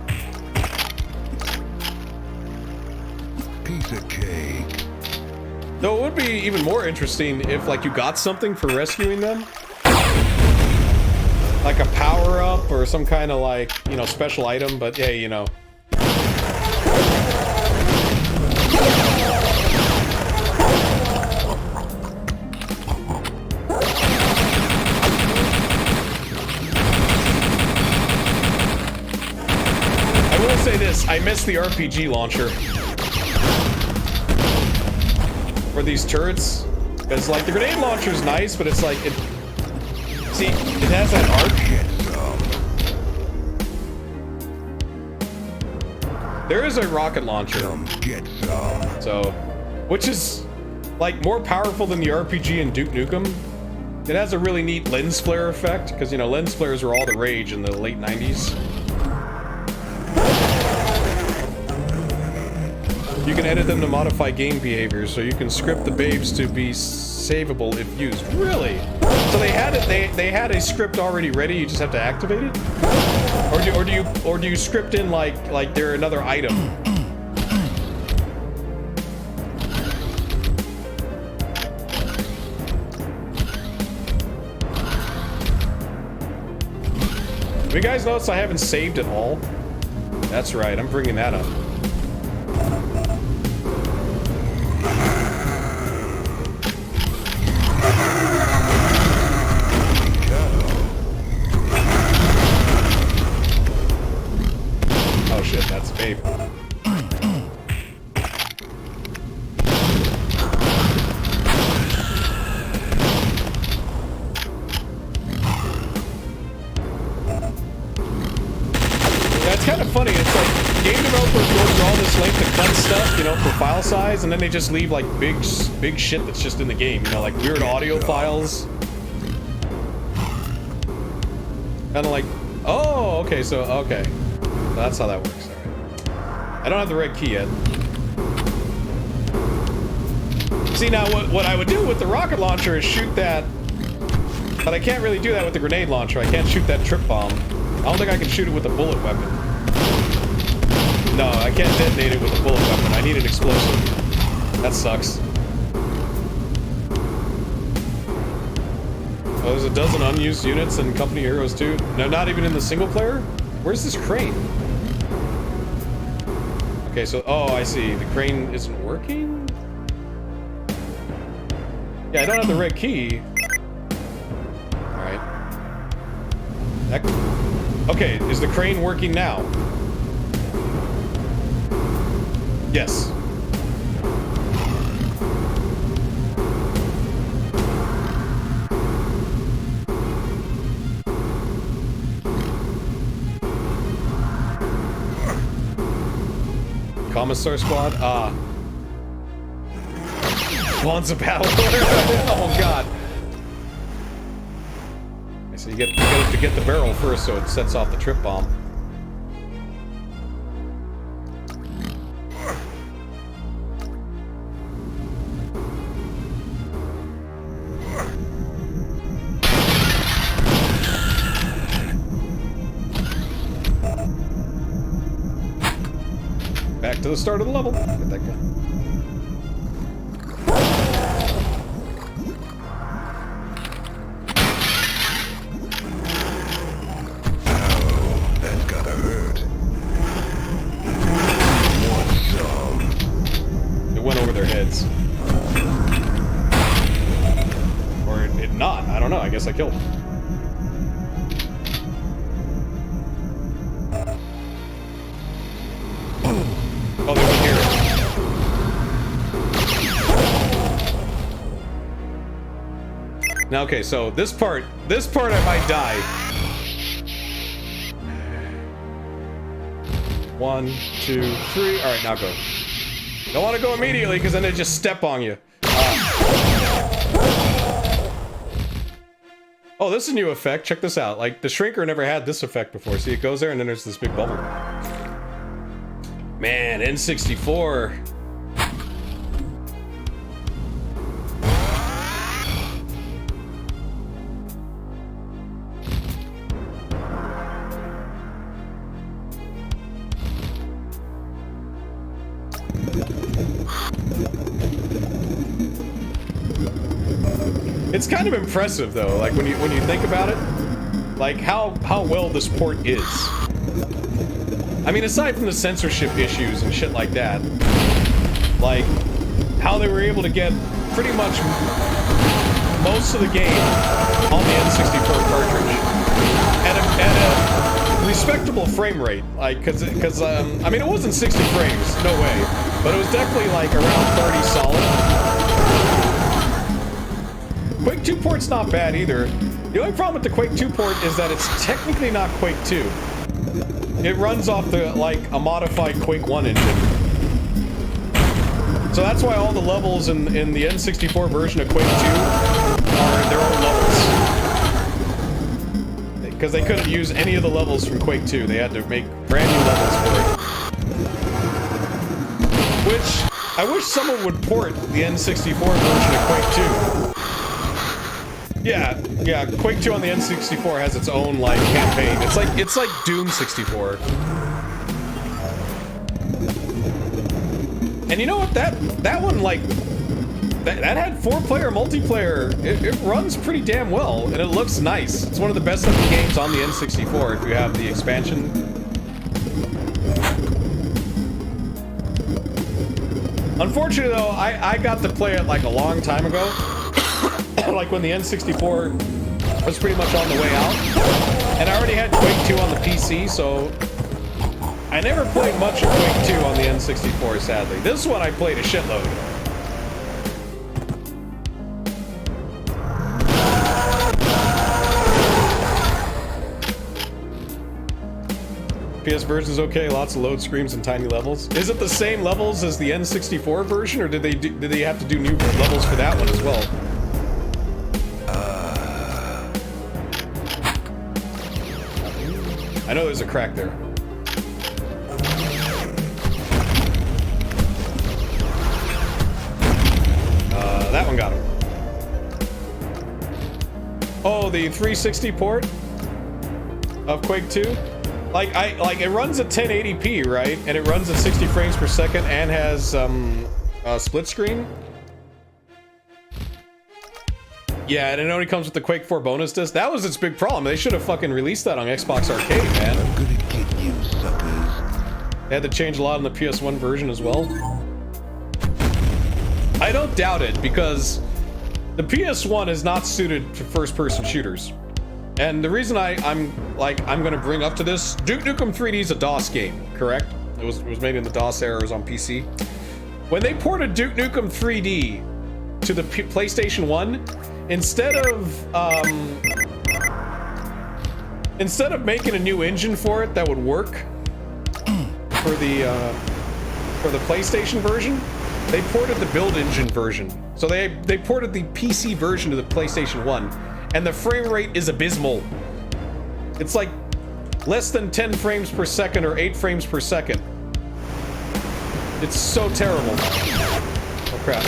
Piece of cake. Though it would be even more interesting if, like, you got something for rescuing them. Like a power-up or some kind of, like, you know, special item, but yeah, you know. I will say this, I miss the RPG launcher. For these turrets, because like the grenade launcher is nice, but it's like it. See, it has that arc. There is a rocket launcher, so which is like more powerful than the RPG in Duke Nukem. It has a really neat lens flare effect because you know lens flares were all the rage in the late '90s. You can edit them to modify game behavior, so you can script the babes to be savable if used. Really? So they had it. They had a script already ready. You just have to activate it, or do you script in like they're another item? Have you guys noticed I haven't saved at all? That's right. I'm bringing that up. Oh shit, that's babe. Yeah, it's kind of funny. It's like game developers go through all this length to cut stuff, you know, for file size, and then they just leave like big shit that's just in the game, you know, like weird audio files. Kind of like, oh, okay, so okay. That's how that works. All right. I don't have the red key yet. See, now what I would do with the rocket launcher is shoot that, but I can't really do that with the grenade launcher. I can't shoot that trip bomb. I don't think I can shoot it with a bullet weapon. No, I can't detonate it with a bullet weapon. I need an explosive. That sucks. Oh, there's a dozen unused units in Company Heroes 2. No, not even in the single player? Where's this crane? Okay, so, oh, I see. The crane isn't working? Yeah, I don't have the red key. Alright. Okay, is the crane working now? Yes. Commissar Squad? Ah. Bonza Battle. Oh god. So you have to get the barrel first so it sets off the trip bomb. Back to the start of the level. Get that gun. Went over their heads. Or it not. I don't know. I guess I killed them. Oh, they went here. Now, okay, so this part I might die. 1, 2, 3. All right, now go. Don't want to go immediately, because then they just step on you. Oh, this is a new effect. Check this out. Like, the Shrinker never had this effect before. See, it goes there, and then there's this big bubble. Man, N64. It's kind of impressive though, like when you think about it, like how well this port is. I mean, aside from the censorship issues and shit like that, like how they were able to get pretty much most of the game on the N64 cartridge at a respectable frame rate, like because I mean it wasn't 60 frames, no way, but it was definitely like around 30 solid. Quake 2 port's not bad either. The only problem with the Quake 2 port is that it's technically not Quake 2. It runs off the, like, a modified Quake 1 engine. So that's why all the levels in the N64 version of Quake 2 are their own levels. Because they couldn't use any of the levels from Quake 2. They had to make brand new levels for it. Which, I wish someone would port the N64 version of Quake 2. Yeah, yeah. Quake 2 on the N64 has its own like campaign. It's like Doom 64. And you know what? That one like that had 4-player multiplayer. It runs pretty damn well, and it looks nice. It's one of the best looking games on the N64 if you have the expansion. Unfortunately though, I got to play it like a long time ago. Like when the N64 was pretty much on the way out. And I already had Quake 2 on the PC, so I never played much of Quake 2 on the N64, sadly. This one I played a shitload. PS version is okay, lots of load screens and tiny levels. Is it the same levels as the N64 version, or did they have to do new levels for that one as well? I know there's a crack there. That one got him. Oh, the 360 port of Quake 2? Like it runs at 1080p, right? And it runs at 60 frames per second and has split screen. Yeah, and it only comes with the Quake 4 bonus disc. That was its big problem. They should have fucking released that on Xbox Arcade, man. I'm gonna get you, suckers. They had to change a lot in the PS1 version as well. I don't doubt it, because the PS1 is not suited to first-person shooters. And the reason I'm gonna bring up to this, Duke Nukem 3D is a DOS game, correct? It was made in the DOS era, it was on PC. When they ported Duke Nukem 3D to the PlayStation 1, instead of making a new engine for it that would work for the PlayStation version, they ported the build engine version. So they ported the PC version to the PlayStation 1. And the frame rate is abysmal. It's like less than 10 frames per second or 8 frames per second. It's so terrible. Oh crap.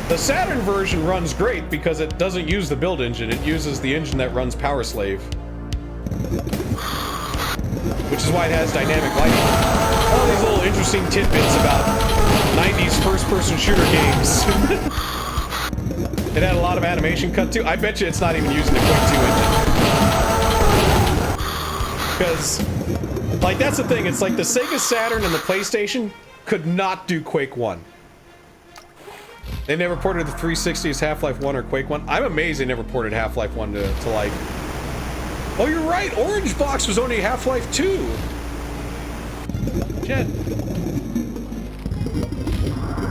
The Saturn version runs great because it doesn't use the build engine. It uses the engine that runs Power Slave. Which is why it has dynamic lighting. All these little interesting tidbits about 90s first-person shooter games. It had a lot of animation cut too. I bet you it's not even using the Quake 2 engine. Because, like, that's the thing. It's like the Sega Saturn and the PlayStation could not do Quake 1. They never ported the 360's Half-Life 1 or Quake 1. I'm amazed they never ported Half-Life 1 to like... Oh, you're right! Orange Box was only Half-Life 2! Shit.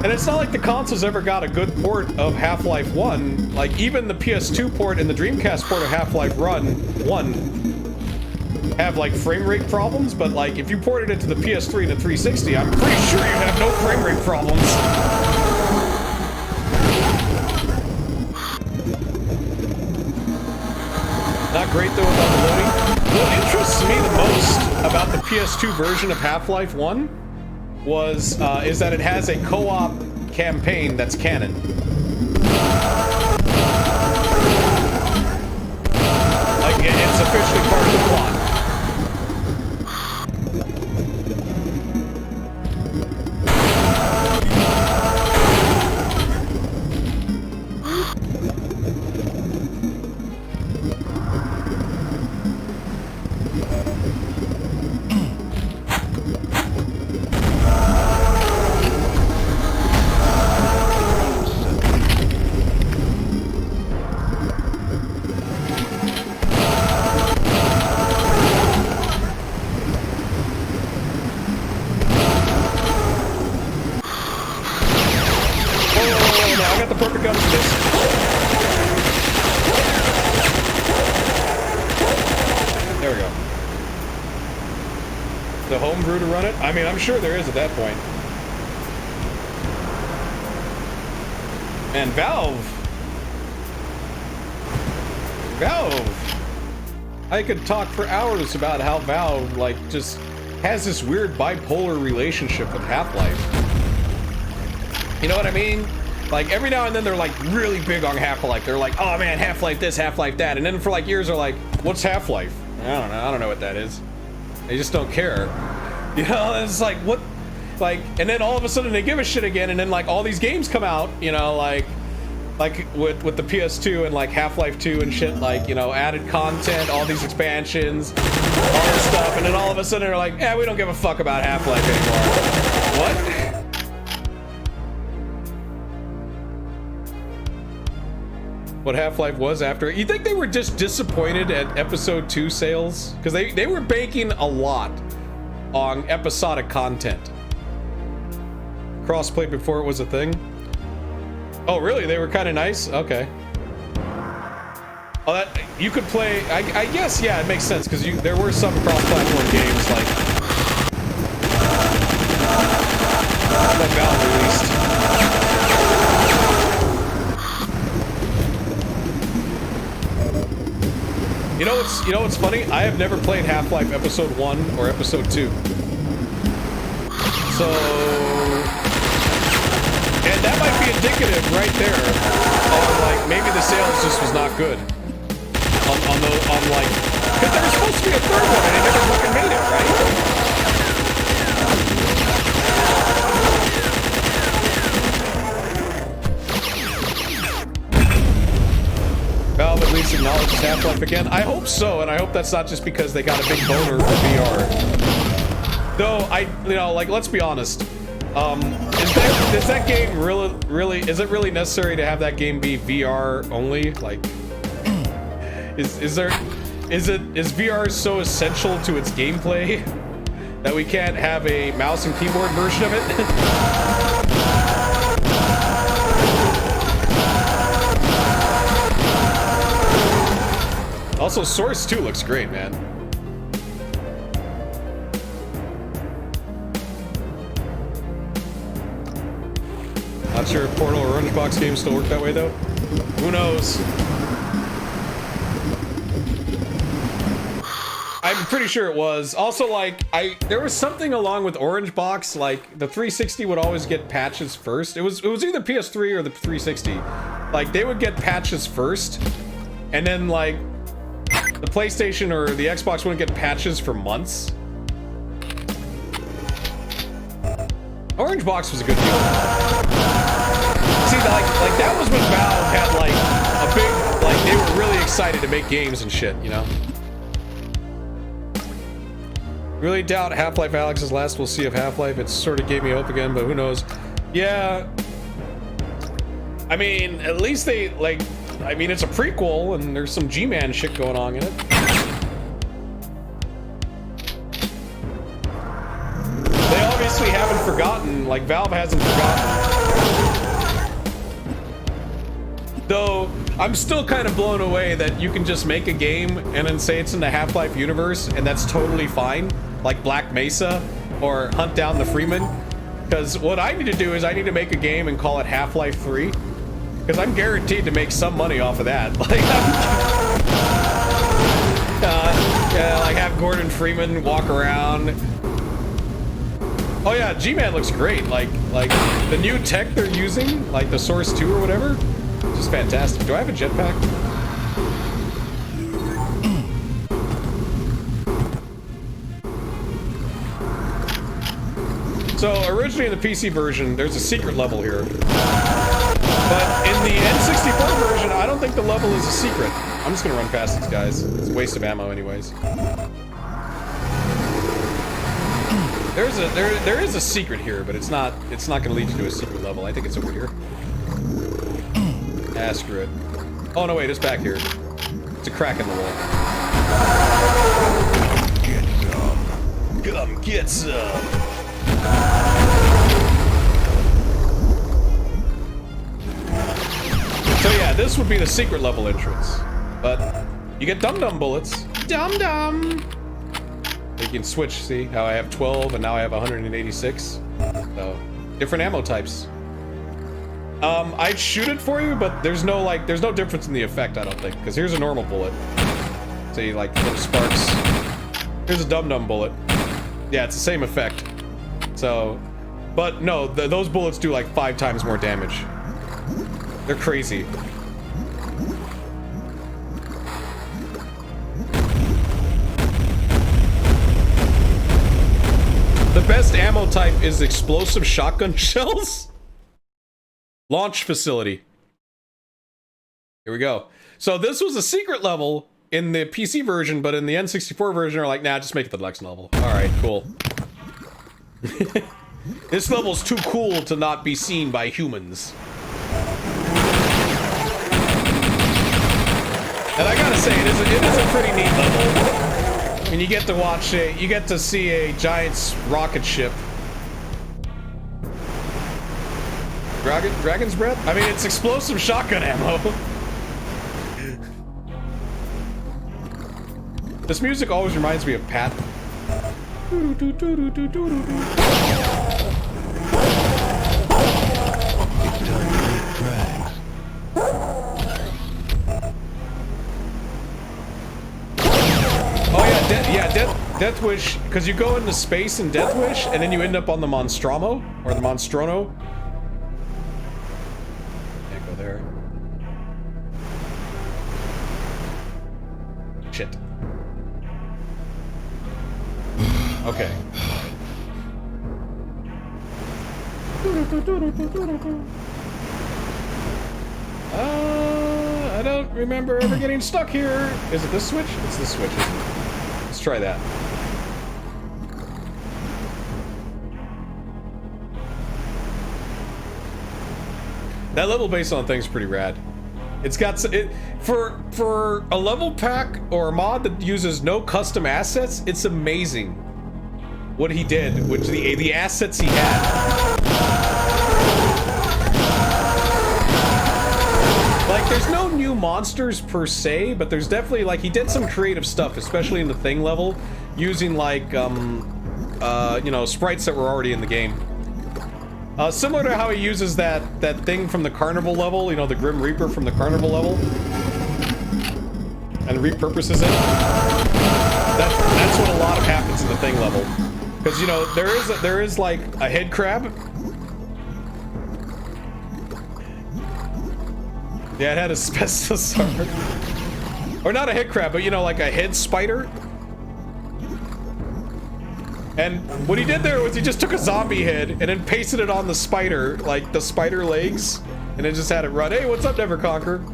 And it's not like the consoles ever got a good port of Half-Life 1. Like, even the PS2 port and the Dreamcast port of Half-Life 1 have, like, frame rate problems, but, like, if you ported it to the PS3 and the 360, I'm pretty sure you'd have no frame rate problems. Not great, though, about the loading. What interests me the most about the PS2 version of Half-Life 1 is that it has a co-op campaign that's canon. Like, it's officially part of the plot. I mean, I'm sure there is at that point. And Valve. I could talk for hours about how Valve, like, just has this weird bipolar relationship with Half-Life. You know what I mean? Like every now and then they're like really big on Half-Life. They're like, oh man, Half-Life this, Half-Life that. And then for like years they're like, what's Half-Life? I don't know what that is. They just don't care. You know, it's like, what? Like, and then all of a sudden they give a shit again, and then like all these games come out, you know, like with the PS2 and like Half-Life 2 and shit, like, you know, added content, all these expansions, all this stuff, and then all of a sudden they're like, we don't give a fuck about Half-Life anymore. What? What Half-Life was after? You think they were just disappointed at episode 2 sales? Because they were banking a lot on episodic content. Crossplay before it was a thing? Oh, really? They were kind of nice? Okay. Oh, that you could play. I guess, yeah, it makes sense because there were some cross-platform games like that Valve released. You know what's funny? I have never played Half-Life Episode 1 or Episode 2. So, and that might be indicative right there on like maybe the sales just was not good on like, because there was supposed to be a third one and they never fucking made it, right? Valve at least acknowledges Half-Life again. I hope so, and I hope that's not just because they got a big boner for VR. Though like, let's be honest. Is that game really? Is it really necessary to have that game be VR only? Like, is VR so essential to its gameplay that we can't have a mouse and keyboard version of it? Also, Source 2 looks great, man. Not sure if Portal or Orange Box games still work that way, though. Who knows? I'm pretty sure it was. Also, like, there was something along with Orange Box, like, the 360 would always get patches first. It was either PS3 or the 360. Like, they would get patches first, and then, like, the PlayStation or the Xbox wouldn't get patches for months. Orange Box was a good deal. See, like that was when Valve had like a big, like they were really excited to make games and shit, you know? Really doubt Half-Life Alyx is last. We'll see if Half-Life, it sort of gave me hope again, but who knows? Yeah. I mean, at least they, like, I mean, it's a prequel and there's some G-Man shit going on in it. They obviously haven't forgotten, like Valve hasn't forgotten. Though, I'm still kind of blown away that you can just make a game and then say it's in the Half-Life universe and that's totally fine. Like Black Mesa or Hunt Down the Freeman. Because what I need to do is I need to make a game and call it Half-Life 3. Because I'm guaranteed to make some money off of that. Like, yeah, like have Gordon Freeman walk around. Oh yeah, G-Man looks great. Like the new tech they're using, like the Source 2 or whatever, just fantastic. Do I have a jetpack? So originally in the PC version, there's a secret level here. But in the N64 version, I don't think the level is a secret. I'm just gonna run past these guys. It's a waste of ammo anyways. There is a secret here, but it's not gonna lead you to a secret level. I think it's over here. Ah, screw it. Oh no, wait, it's back here. It's a crack in the wall. Get some. Come get some. So yeah, this would be the secret level entrance. But you get dum-dum bullets. Dum-dum! You can switch, see how I have 12 and now I have 186. So, different ammo types. I'd shoot it for you, but there's no difference in the effect, I don't think. Because here's a normal bullet. See, like, little sparks. Here's a dum-dum bullet. Yeah, it's the same effect. So, but no, those bullets do like 5 times more damage. They're crazy. The best ammo type is explosive shotgun shells. Launch facility. Here we go. So this was a secret level in the PC version, but in the N64 version, they're like, nah, just make it the next level. All right, cool. This level's too cool to not be seen by humans. And I gotta say, it is a pretty neat level. And you get to watch you get to see a giant rocket ship. Dragon's breath? I mean, it's explosive shotgun ammo. This music always reminds me of Pat. Oh yeah, Death Wish, because you go into space in Death Wish, and then you end up on the Monstromo, or the Monstrono. Can't go there. Shit. Okay. I don't remember ever getting stuck here. Is it this switch? It's this switch, isn't it? Let's try that. That level based on thing's pretty rad. It's got for a level pack or a mod that uses no custom assets. It's amazing what he did, which the assets he had. Like, there's no new monsters per se, but there's definitely, like, he did some creative stuff, especially in the thing level, using like you know, sprites that were already in the game. Similar to how he uses that thing from the carnival level, you know, the Grim Reaper from the carnival level, and repurposes it. That's what a lot of happens in the thing level, because you know there is like a head crab. Yeah, it had asbestos armor, or not a head crab, but you know, like a head spider. And what he did there was he just took a zombie head and then pasted it on the spider, like the spider legs, and then just had it run. Hey, what's up, Neverconquer?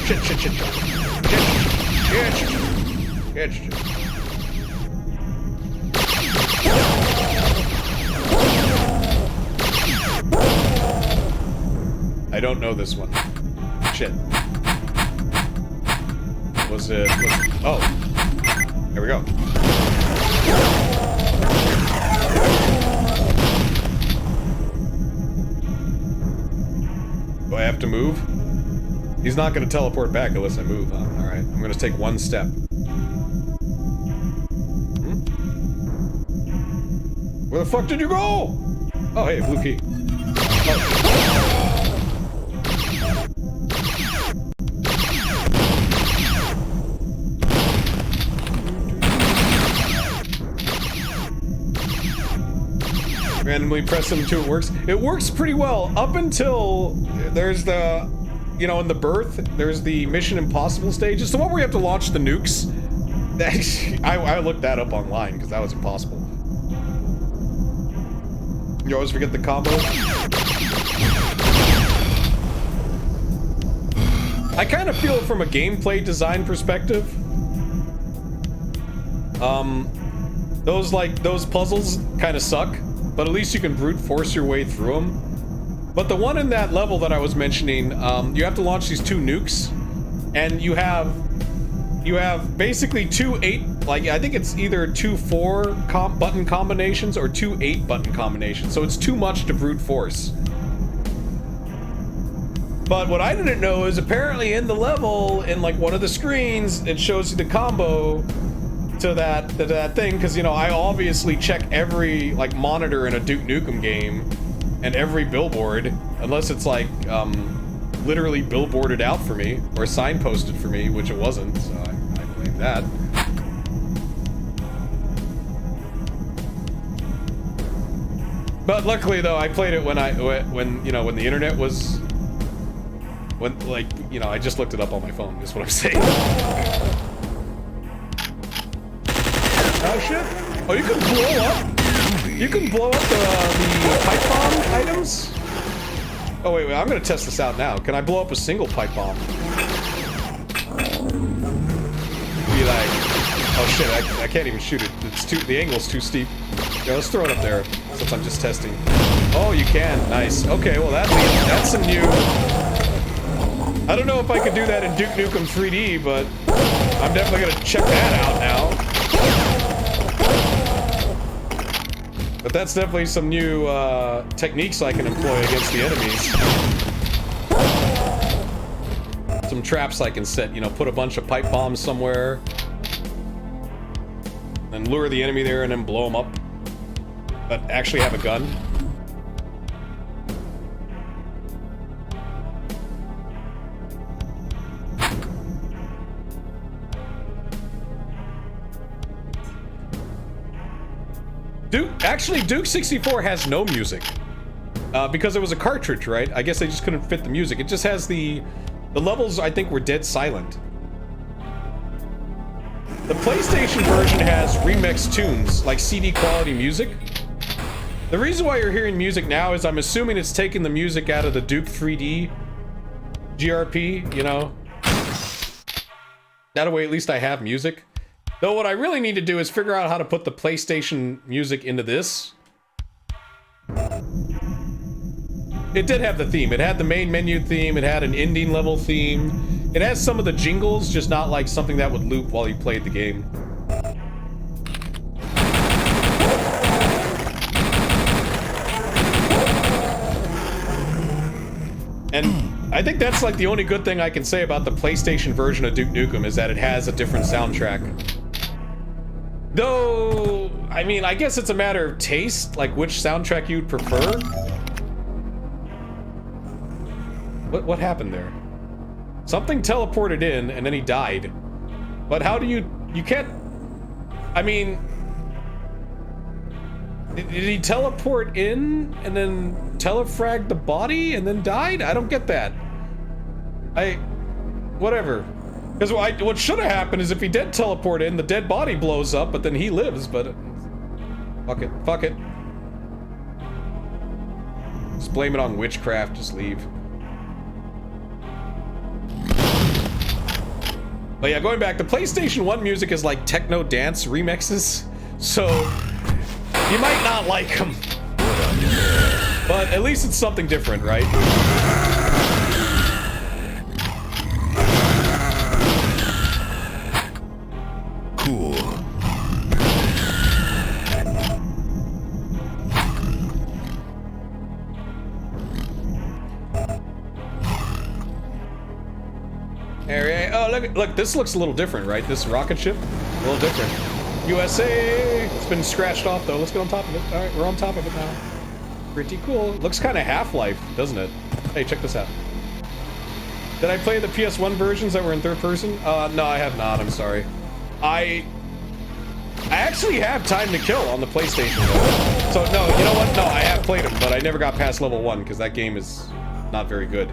Shit, shit, shit, shit, shit, shit, shit. I don't know this one. Shit. Was it? Oh. Here we go. Do I have to move? He's not going to teleport back unless I move, huh? Alright, I'm going to take one step. Where the fuck did you go? Oh, hey, blue key. Oh. Randomly press them until it works. It works pretty well up until there's the, you know, in the birth, there's the Mission Impossible stage. It's the one where you have to launch the nukes. I looked that up online because that was impossible. You always forget the combo. I kind of feel from a gameplay design perspective. Those puzzles kind of suck. But at least you can brute force your way through them. But the one in that level that I was mentioning, you have to launch these 2 nukes, and you have basically 2 8, like I think it's either 2 4 button combinations or 2 8 button combinations. So it's too much to brute force. But what I didn't know is apparently in the level, in like one of the screens, it shows you the combo to that thing, because you know I obviously check every like monitor in a Duke Nukem game and every billboard, unless it's like literally billboarded out for me or signposted for me, which it wasn't, so I blame that. But luckily, though, I played it when you know, when the internet was, when, like, you know, I just looked it up on my phone, is what I'm saying. Oh, shit. Oh, you can blow up? You can blow up the pipe bomb items? Oh, wait, I'm gonna test this out now. Can I blow up a single pipe bomb? Be like, oh shit, I can't even shoot it. It's too, the angle's too steep. Yeah, let's throw it up there, since I'm just testing. Oh, you can, nice. Okay, well that's some new... I don't know if I could do that in Duke Nukem 3D, but I'm definitely gonna check that out now. But that's definitely some new techniques I can employ against the enemies. Some traps I can set, you know, put a bunch of pipe bombs somewhere. And lure the enemy there and then blow them up. But actually have a gun. Duke 64 has no music. Because it was a cartridge, right? I guess they just couldn't fit the music. It just has the levels, I think, were dead silent. The PlayStation version has remixed tunes, like CD quality music. The reason why you're hearing music now is I'm assuming it's taking the music out of the Duke 3D GRP, you know? That way at least I have music. Though what I really need to do is figure out how to put the PlayStation music into this. It did have the theme. It had the main menu theme. It had an ending level theme. It has some of the jingles, just not like something that would loop while you played the game. And I think that's like the only good thing I can say about the PlayStation version of Duke Nukem is that it has a different soundtrack. Though, I mean, I guess it's a matter of taste, like which soundtrack you'd prefer. What happened there? Something teleported in and then he died. But how do you can't, I mean, did he teleport in and then telefrag the body and then died? I don't get that. Whatever. Because what should have happened is if he did teleport in, the dead body blows up, but then he lives, but... Fuck it. Just blame it on witchcraft, just leave. But yeah, going back, the PlayStation 1 music is like techno dance remixes, so you might not like them. But at least it's something different, right? Cool. Oh, look, this looks a little different, right? This rocket ship, a little different. USA! It's been scratched off, though. Let's get on top of it. All right, we're on top of it now. Pretty cool. Looks kind of Half-Life, doesn't it? Hey, check this out. Did I play the PS1 versions that were in third person? No, I have not. I'm sorry. I actually have Time to Kill on the PlayStation, though. So, no, you know what? No, I have played them, but I never got past level 1, because that game is not very good.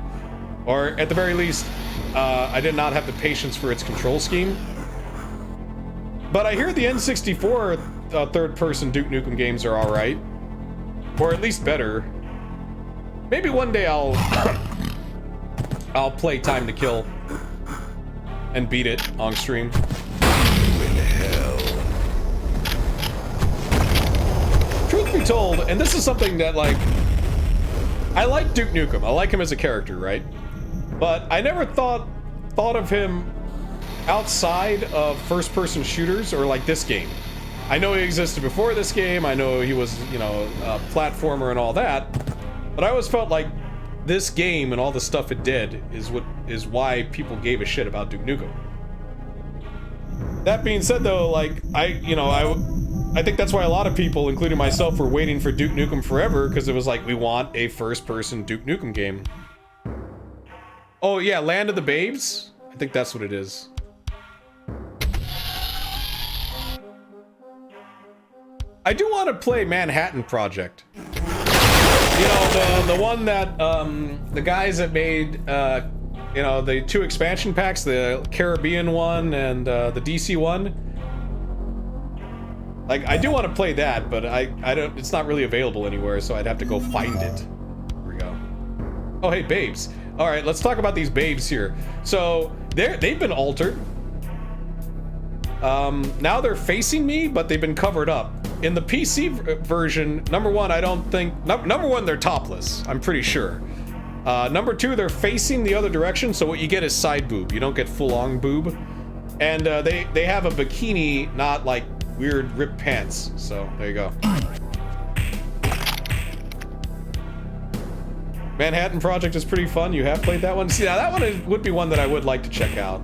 Or, at the very least, I did not have the patience for its control scheme. But I hear the N64 third-person Duke Nukem games are alright. Or at least better. Maybe one day I'll play Time to Kill and beat it on stream. Truth be told, and this is something that, like, I like Duke Nukem. I like him as a character, right? But I never thought of him outside of first-person shooters or like this game. I know he existed before this game. I know he was, you know, a platformer and all that. But I always felt like this game and all the stuff it did is why people gave a shit about Duke Nukem. That being said, though, like I think that's why a lot of people, including myself, were waiting for Duke Nukem forever, because it was like, we want a first-person Duke Nukem game. Oh yeah, Land of the Babes? I think that's what it is. I do want to play Manhattan Project. the one that the guys that made you know, the 2 expansion packs, the Caribbean one and the DC one. Like, I do want to play that, but I don't. It's not really available anywhere, so I'd have to go find it. Here we go. Oh, hey, babes. All right, let's talk about these babes here. So they've been altered. Now they're facing me, but they've been covered up. In the PC version, number one, I don't think... Number one, they're topless, I'm pretty sure. Number two, they're facing the other direction, so what you get is side boob. You don't get full-on boob. And they have a bikini, not like weird ripped pants. So, there you go. Manhattan Project is pretty fun. You have played that one? See, now that one would be one that I would like to check out.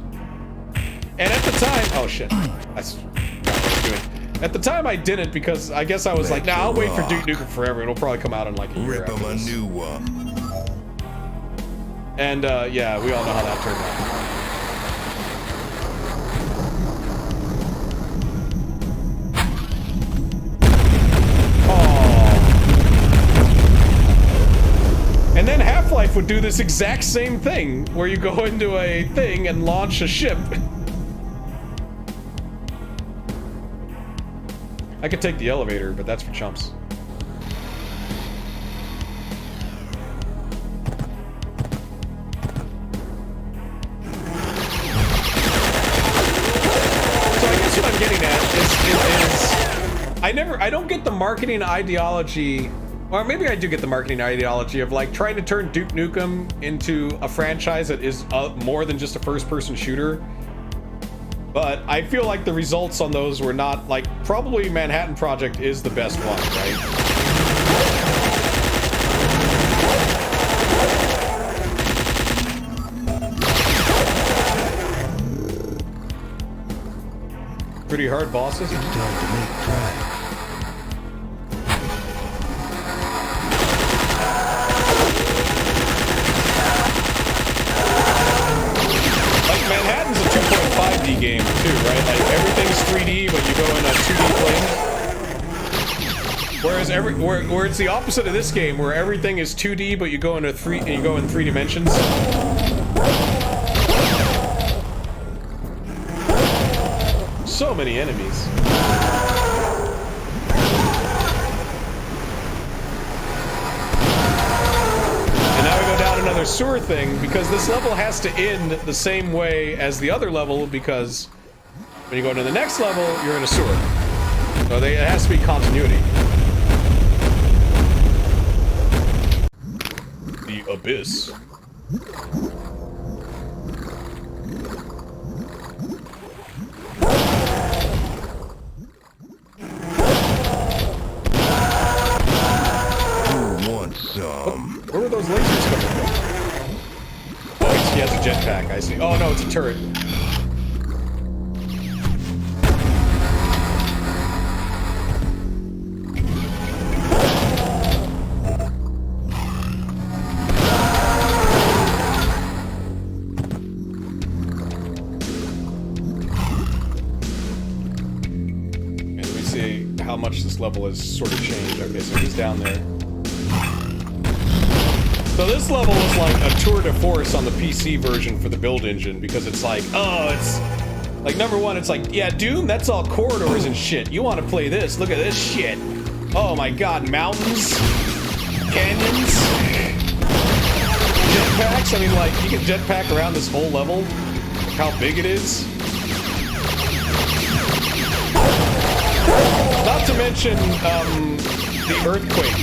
And at the time... Oh, shit. That's what I was doing. At the time, I didn't because I guess I was like, nah, I'll wait for Duke Nukem Forever. It'll probably come out in like a year after this. Rip 'em a new one. And, yeah, we all know how that turned out. And then Half-Life would do this exact same thing, where you go into a thing and launch a ship. I could take the elevator, but that's for chumps. So I guess what I'm getting at is I don't get the marketing ideology. Or maybe I do get the marketing ideology of like trying to turn Duke Nukem into a franchise that is more than just a first-person shooter. But I feel like the results on those were not like, probably Manhattan Project is the best one, right? Pretty hard bosses. It's time to make tracks. Manhattan's a 2.5D game too, right? Like everything's 3D, but you go in a 2D plane. Whereas where it's the opposite of this game, where everything is 2D, but you go into you go in 3 dimensions. So many enemies. Another sewer thing, because this level has to end the same way as the other level, because when you go to the next level, you're in a sewer. So it has to be continuity. The Abyss. Who wants some? Where were those lasers coming from? Oh, he has a jetpack, I see. Oh no, it's a turret. Okay, let me see how much this level has sort of changed. Okay, so he's down there. So this level is like a tour de force on the PC version for the build engine, because it's like, oh, it's like, number one, it's like, yeah, Doom, that's all corridors and shit. You want to play this? Look at this shit. Oh my god, mountains, canyons, jetpacks. I mean, like, you can jetpack around this whole level. Look how big it is. Not to mention the earthquake.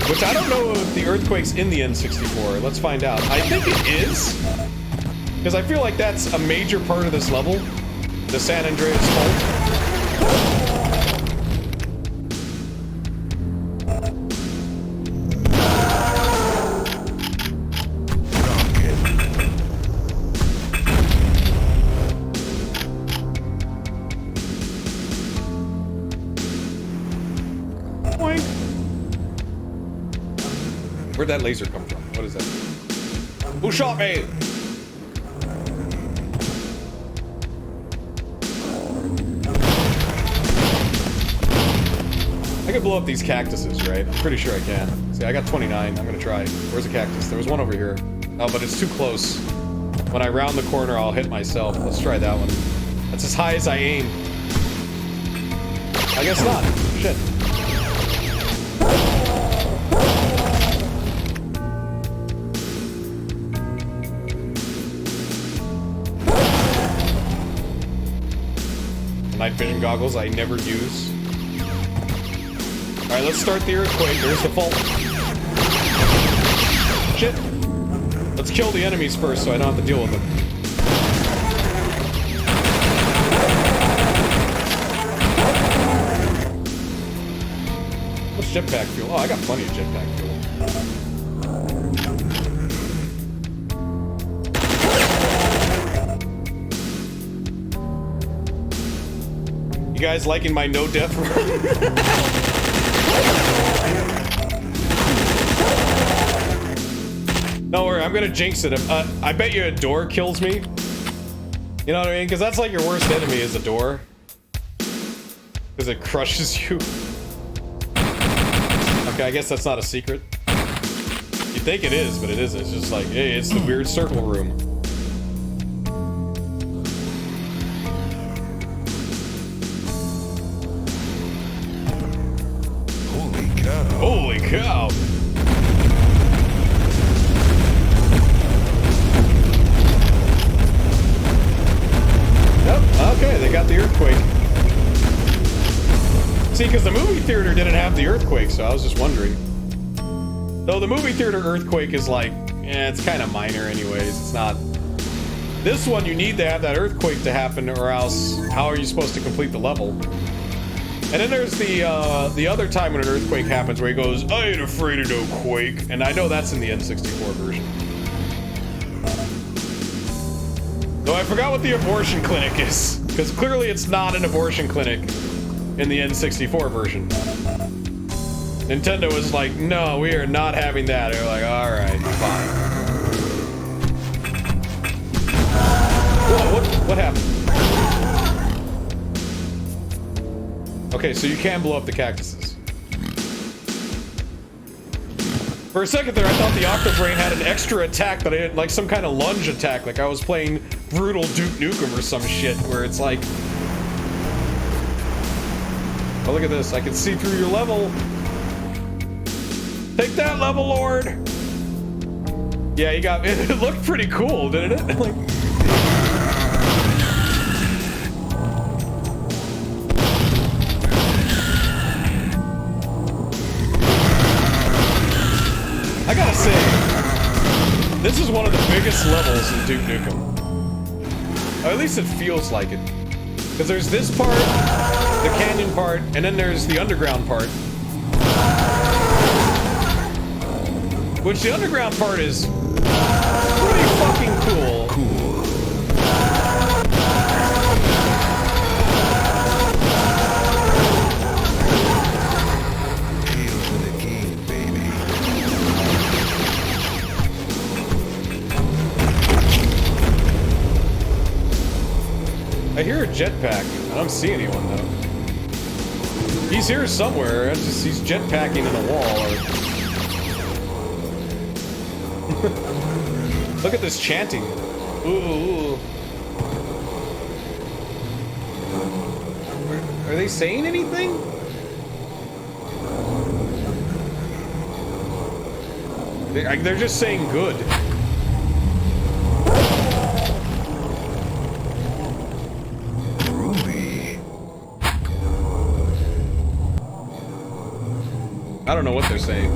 Which I don't know if the earthquake's in the N64. Let's find out. I think it is. Because I feel like that's a major part of this level. The San Andreas fault. Where'd that laser come from? What is that? Who shot me? I can blow up these cactuses, right? I'm pretty sure I can. See, I got 29. I'm gonna try. Where's a cactus? There was one over here. Oh, but it's too close. When I round the corner, I'll hit myself. Let's try that one. That's as high as I aim. I guess not. Shit. Night vision goggles I never use. Alright, let's start the earthquake. There's the fault. Shit. Let's kill the enemies first so I don't have to deal with them. What's jetpack fuel? Oh, I got plenty of jetpack fuel. You guys liking my no death run? Don't worry, I'm gonna jinx it. I bet you a door kills me. You know what I mean? Because that's like your worst enemy is a door. Because it crushes you. Okay, I guess that's not a secret. You think it is, but it isn't. It's just like, hey, it's the weird circle room. Holy cow. Holy cow! Yep, okay, they got the earthquake. See, because the movie theater didn't have the earthquake, so I was just wondering. Though the movie theater earthquake is like, it's kind of minor anyways, it's not... This one, you need to have that earthquake to happen, or else how are you supposed to complete the level? And then there's the other time when an earthquake happens where he goes, I ain't afraid of no quake, and I know that's in the N64 version. Though I forgot what the abortion clinic is, because clearly it's not an abortion clinic in the N64 version. Nintendo was like, no, we are not having that. They're like, alright, fine. Whoa, what happened? Okay, so you can blow up the cactuses. For a second there, I thought the Octobrain had an extra attack that I had, like some kind of lunge attack, like I was playing brutal Duke Nukem or some shit, where it's like... Oh, look at this. I can see through your level. Take that, level lord! Yeah, you got... It looked pretty cool, didn't it? Like... I gotta say, this is one of the biggest levels in Duke Nukem. Or at least it feels like it. Because there's this part, the canyon part, and then there's the underground part. Which the underground part is pretty fucking cool. Hail to the king, baby. I hear a jetpack. I don't see anyone though. He's here somewhere. It's just he's jetpacking in the wall. Or... Look at this chanting. Ooh. Are they saying anything? They're just saying good. I don't know what they're saying.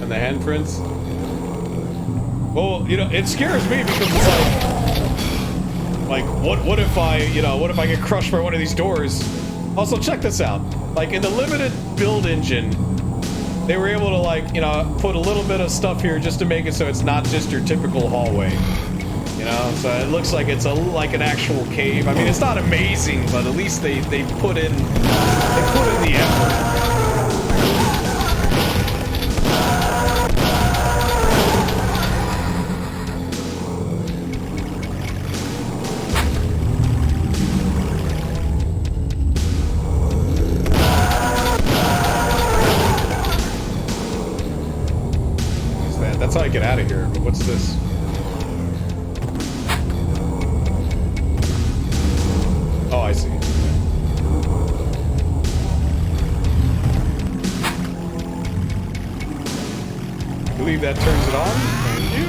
And the handprints? Well, you know, it scares me because it's like what if I, you know, what if I get crushed by one of these doors? Also, check this out. Like, in the limited build engine, they were able to, like, you know, put a little bit of stuff here just to make it so it's not just your typical hallway. You know, so it looks like it's like an actual cave. I mean, it's not amazing, but at least they put in the effort. out of here, but what's this? Oh, I see. I believe that turns it on. Thank you.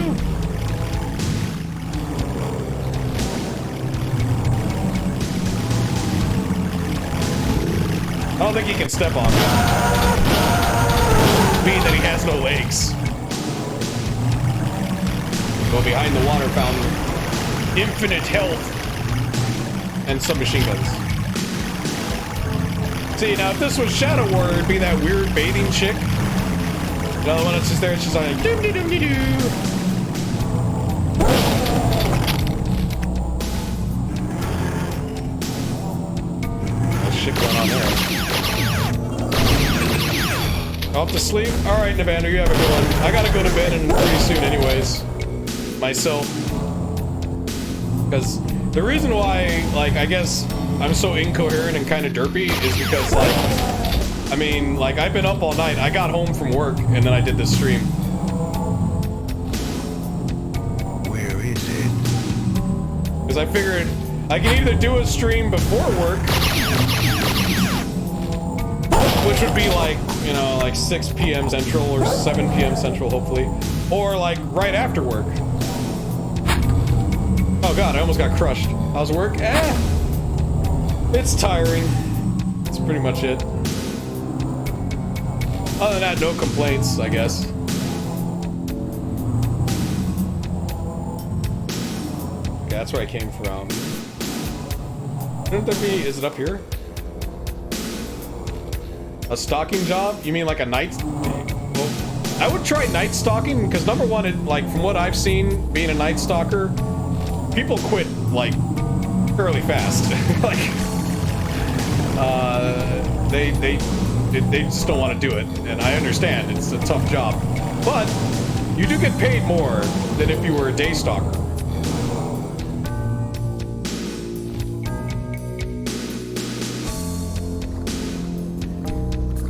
I don't think he can step on it. Being that he has no legs. Go behind the water fountain. Infinite health. And some machine guns. See, now if this was Shadow Warrior, it'd be that weird bathing chick. The other one that's just there, she's like, doom-de-doom-de-doo. What's shit going on there? Off to sleep? Alright, Navander, you have a good one. I gotta go to bed and pretty soon anyways. Myself. Because the reason why, like, I guess I'm so incoherent and kind of derpy is because, like, I mean, like, I've been up all night. I got home from work and then I did this stream. Where is it? Because I figured I can either do a stream before work, which would be like, you know, like 6 p.m. Central or 7 p.m. Central, hopefully, or like right after work. Oh god, I almost got crushed. How's work? It's tiring. That's pretty much it. Other than that, no complaints, I guess. Okay, that's where I came from. Shouldn't there be... Is it up here? A stalking job? You mean like a night... Well, I would try night stalking, because number one, it, like, from what I've seen, being a night stalker, people quit, like, fairly fast. Like, they just don't want to do it, and I understand, it's a tough job. But, you do get paid more than if you were a day stalker.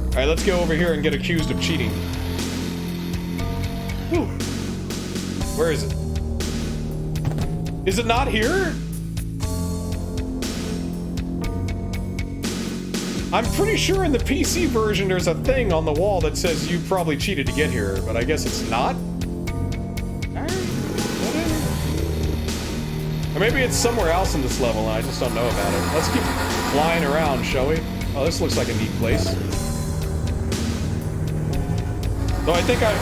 Alright, let's go over here and get accused of cheating. Whew. Where is it? Is it not here? I'm pretty sure in the PC version there's a thing on the wall that says you probably cheated to get here, but I guess it's not? Alright, whatever. Or maybe it's somewhere else in this level and I just don't know about it. Let's keep flying around, shall we? Oh, this looks like a neat place. So I think I'm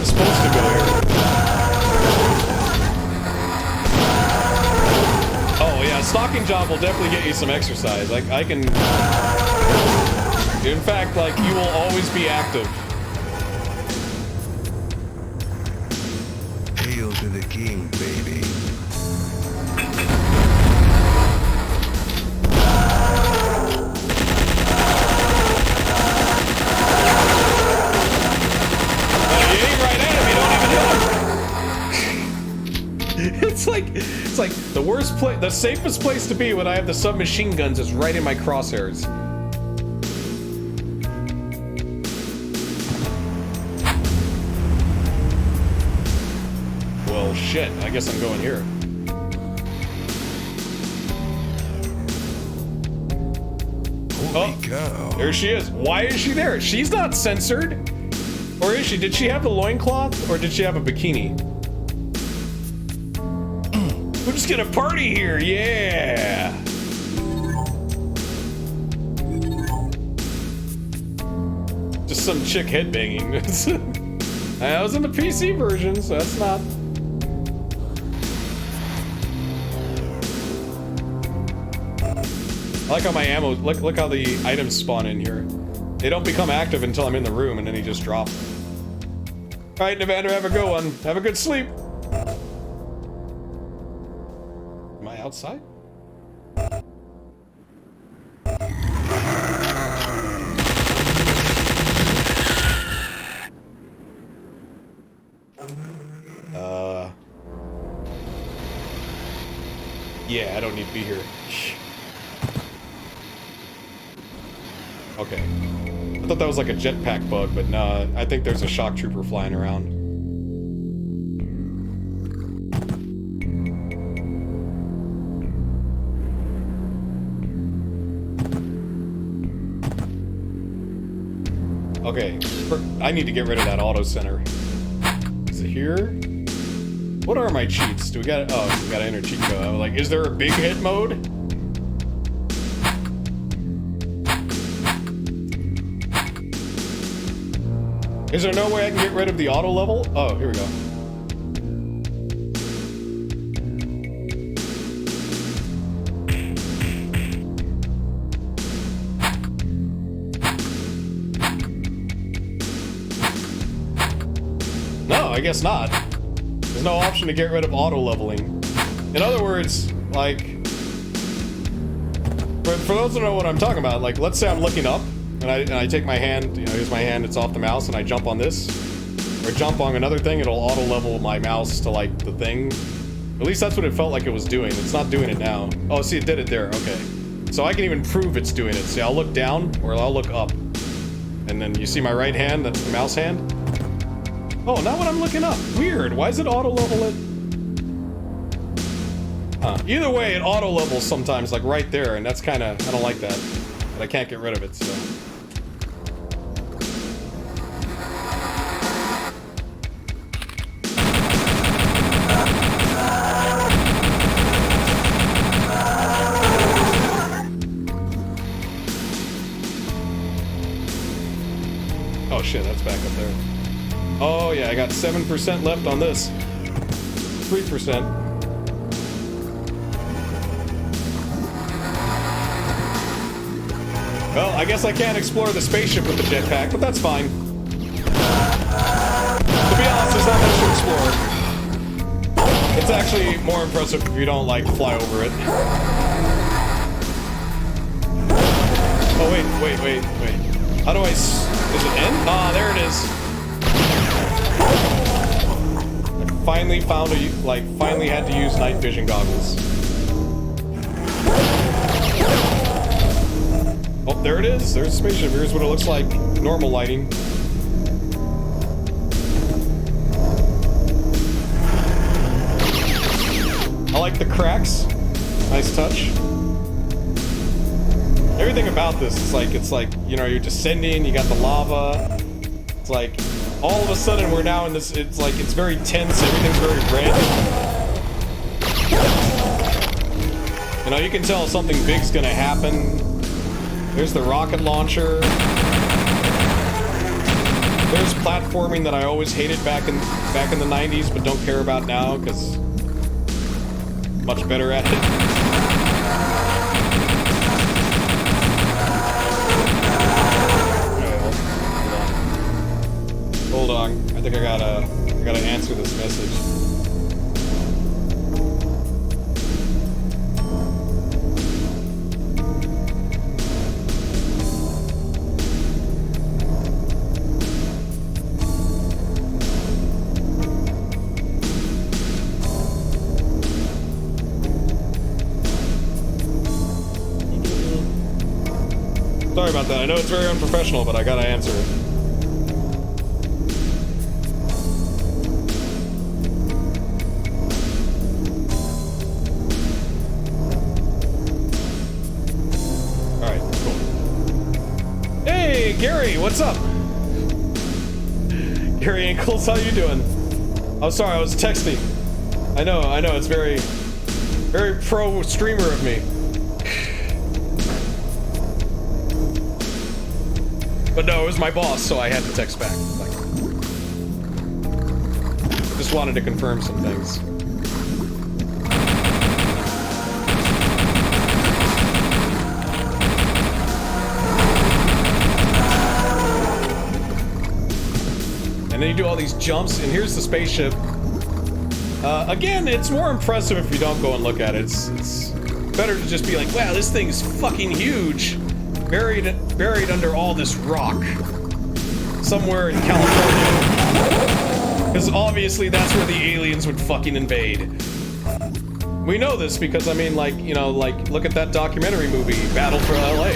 supposed to go here. Oh yeah, stalking job will definitely get you some exercise. Like I can, in fact, like you will always be active. Hail to the king, baby. It's like the worst place, the safest place to be when I have the submachine guns is right in my crosshairs. Well, shit, I guess I'm going here. Holy cow. There she is. Why is she there? She's not censored. Or is she? Did she have the loincloth or did she have a bikini? We're just gonna party here, yeah! Just some chick headbanging. That was in the PC version, so that's not... I like how my ammo... Look how the items spawn in here. They don't become active until I'm in the room, and then he just drops. Alright, Navander, have a good one. Have a good sleep. Outside? Yeah, I don't need to be here. Okay. I thought that was like a jetpack bug, but nah, I think there's a shock trooper flying around. Okay, I need to get rid of that auto center. Is it here? What are my cheats? Do we got? Oh, we gotta enter cheat code. I'm like, is there a big hit mode? Is there no way I can get rid of the auto level? Oh, here we go. No, I guess not. There's no option to get rid of auto leveling. In other words, like, for those who know what I'm talking about, like, let's say I'm looking up and I take my hand, you know, here's my hand, it's off the mouse, and I jump on this or jump on another thing, it'll auto level my mouse to like the thing. At least that's what it felt like it was doing. It's not doing it now. Oh, see, it did it there. Okay. So I can even prove it's doing it. See, I'll look down or I'll look up. And then you see my right hand, that's the mouse hand. Oh, not when I'm looking up. Weird. Why does it auto level it? Either way, it auto levels sometimes, like right there, and that's kind of, I don't like that. But I can't get rid of it, so. Oh shit, that's back up there. Oh yeah, I got 7% left on this. 3%. Well, I guess I can't explore the spaceship with the jetpack, but that's fine. To be honest, there's not much to explore. It's actually more impressive if you don't, like, fly over it. Oh, wait. How do I is it end? Ah, there it is. I finally found finally had to use night vision goggles. Oh, there it is. There's a spaceship. Here's what it looks like. Normal lighting. I like the cracks. Nice touch. Everything about this is like, it's like, you know, you're descending, you got the lava. It's like, all of a sudden we're now in this, it's like, it's very tense, everything's very red. You know, you can tell something big's gonna happen. There's the rocket launcher. There's platforming that I always hated back in the 90s, but don't care about now, because I'm much better at it. Hold on. I think I gotta answer this message. Sorry about that. I know it's very unprofessional, but I gotta answer it. Alright, cool. Hey, Gary, what's up? Gary Ankles, how you doing? Oh, sorry, I was texting. I know, it's very pro streamer of me. But no, it was my boss, so I had to text back. Like, just wanted to confirm some things. And then you do all these jumps, and here's the spaceship. Again, it's more impressive if you don't go and look at it. It's better to just be like, wow, this thing's fucking huge. Buried under all this rock. Somewhere in California. Because obviously that's where the aliens would fucking invade. We know this because, I mean, like, you know, like, look at that documentary movie, Battle for LA.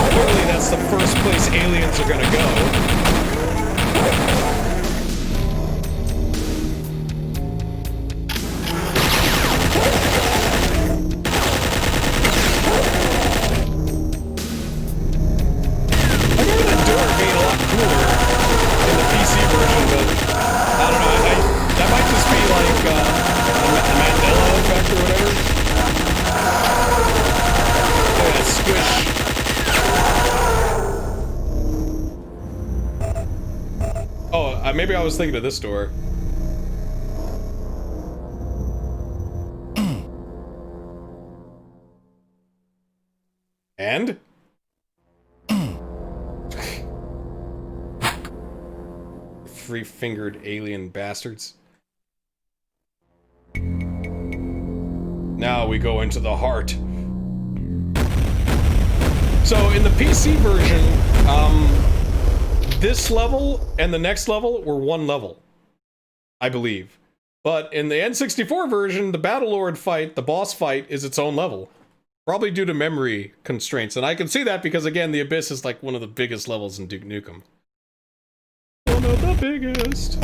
Clearly that's the first place aliens are gonna go. maybe I was thinking of this door. And? Three-fingered alien bastards. Now we go into the heart. So in the PC version, this level and the next level were one level, I believe. But in the N64 version, the Battlelord fight, the boss fight, is its own level. Probably due to memory constraints. And I can see that because, again, the Abyss is like one of the biggest levels in Duke Nukem. One of the biggest.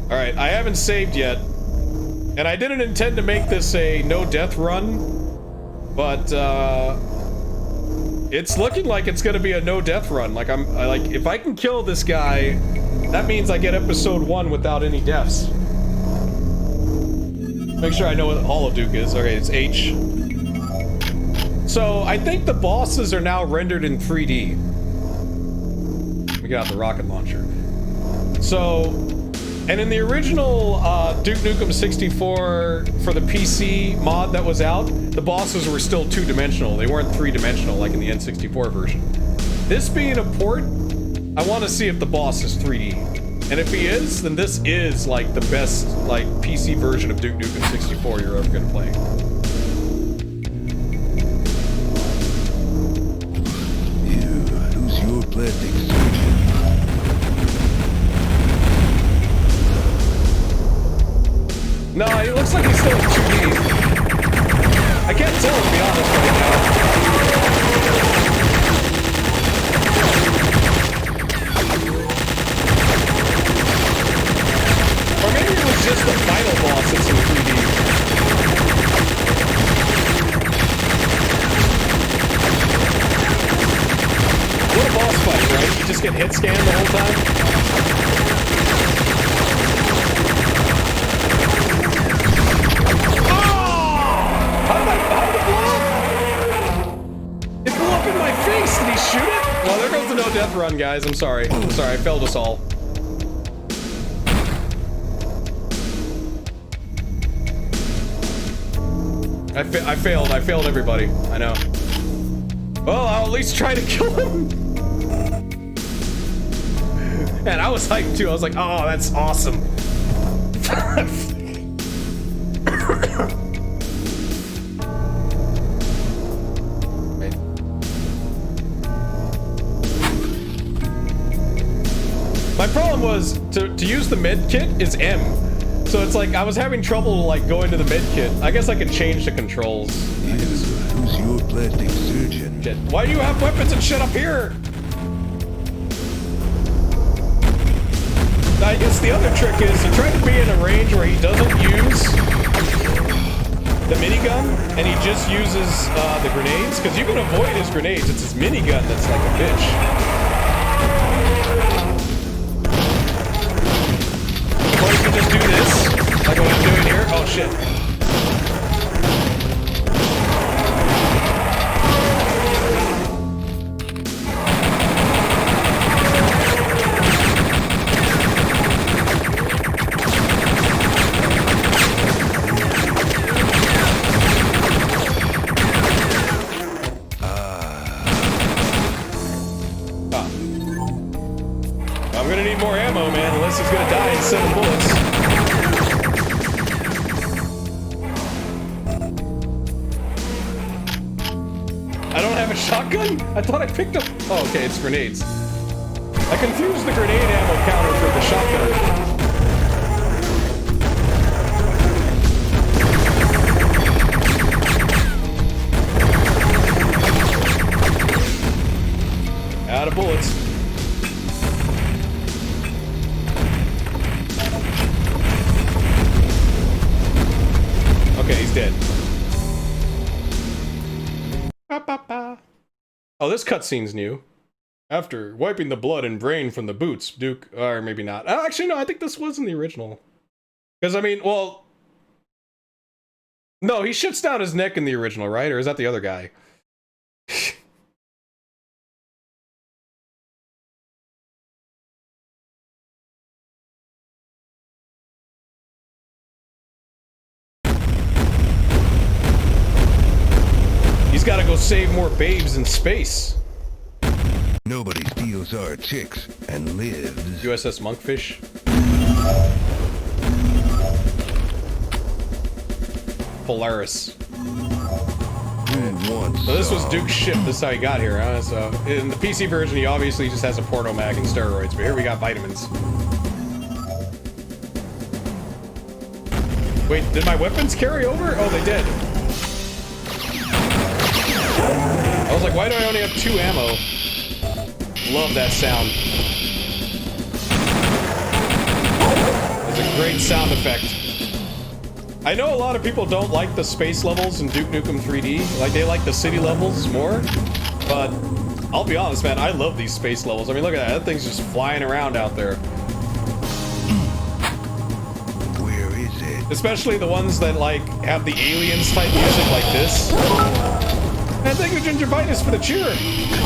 Alright, I haven't saved yet. And I didn't intend to make this a no-death run. But, it's looking like it's gonna be a no-death run. Like, if I can kill this guy, that means I get episode 1 without any deaths. Make sure I know what Hollow Duke is. Okay, it's H. So, I think the bosses are now rendered in 3D. We got the rocket launcher. So, and in the original Duke Nukem 64 for the PC mod that was out, the bosses were still two-dimensional. They weren't three-dimensional like in the N64 version. This being a port, I want to see if the boss is 3D. And if he is, then this is like the best like PC version of Duke Nukem 64 you're ever gonna play. Who's your plastic surgeon? No, it looks like he's still in 2D. I can't tell, to be honest, right now. Or maybe it was just the final boss that's in 3D. What a boss fight, right? You just get hit scanned the whole time? How did it blow up? It blew up in my face! Did he shoot it? Well, there goes the no-death run, guys. I'm sorry. I'm sorry, I failed us all. I failed everybody. I know. Well, I'll at least try to kill him. And I was hyped too. I was like, oh, that's awesome. My problem was to use the med kit is M. So it's like I was having trouble like going to the med kit. I guess I could change the controls. Who's your plastic surgeon? Shit. Why do you have weapons and shit up here? I guess the other trick is to try to be in a range where he doesn't use the minigun and he just uses the grenades, because you can avoid his grenades. It's his minigun that's like a bitch. Or you can just do this, like what I'm doing here. Oh shit. I'm gonna need more ammo, man, unless he's gonna die in 7 bullets. I don't have a shotgun? I thought I picked up... Oh, okay, it's grenades. I confused the grenade ammo counter for the shotgun. Out of bullets. Okay, he's dead. Ba, ba, ba. Oh, this cutscene's new. After wiping the blood and brain from the boots, Duke, or maybe not. Oh, actually, no, I think this was in the original. Because, I mean, well... No, he shits down his neck in the original, right? Or is that the other guy? save more babes in space. Nobody steals our chicks and lives. USS Monkfish. Polaris. Who wants So this was some? Duke's ship. This is how he got here, huh? So in the PC version, he obviously just has a porno mag and steroids, but here we got vitamins. Wait, did my weapons carry over? Oh, they did. I was like, why do I only have 2 ammo? Love that sound. That's a great sound effect. I know a lot of people don't like the space levels in Duke Nukem 3D. Like, they like the city levels more. But I'll be honest, man, I love these space levels. I mean, look at that. That thing's just flying around out there. Where is it? Especially the ones that, like, have the aliens type music like this. And thank you, Gingivitis, for the cheer.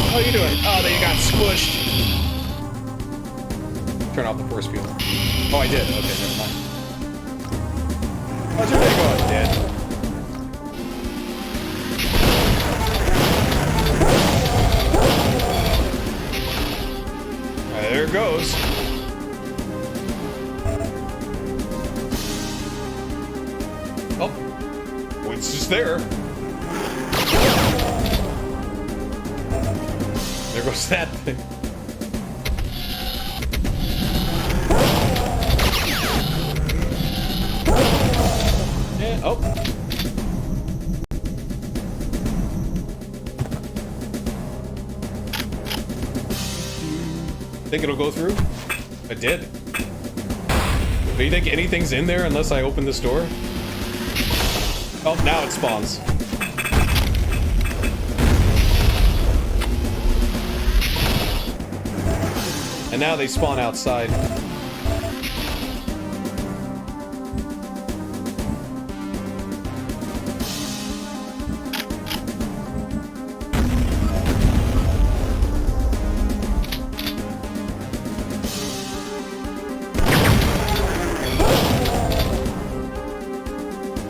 How you doing? Oh, there you got squished. Turn off the force field. Oh, I did. Okay, never mind. How's your day going, Dad? Alright, there it goes. Oh, it's just there. There goes that thing. Yeah, oh. Think it'll go through? It did. Do you think anything's in there unless I open this door? Oh, now it spawns. And now they spawn outside.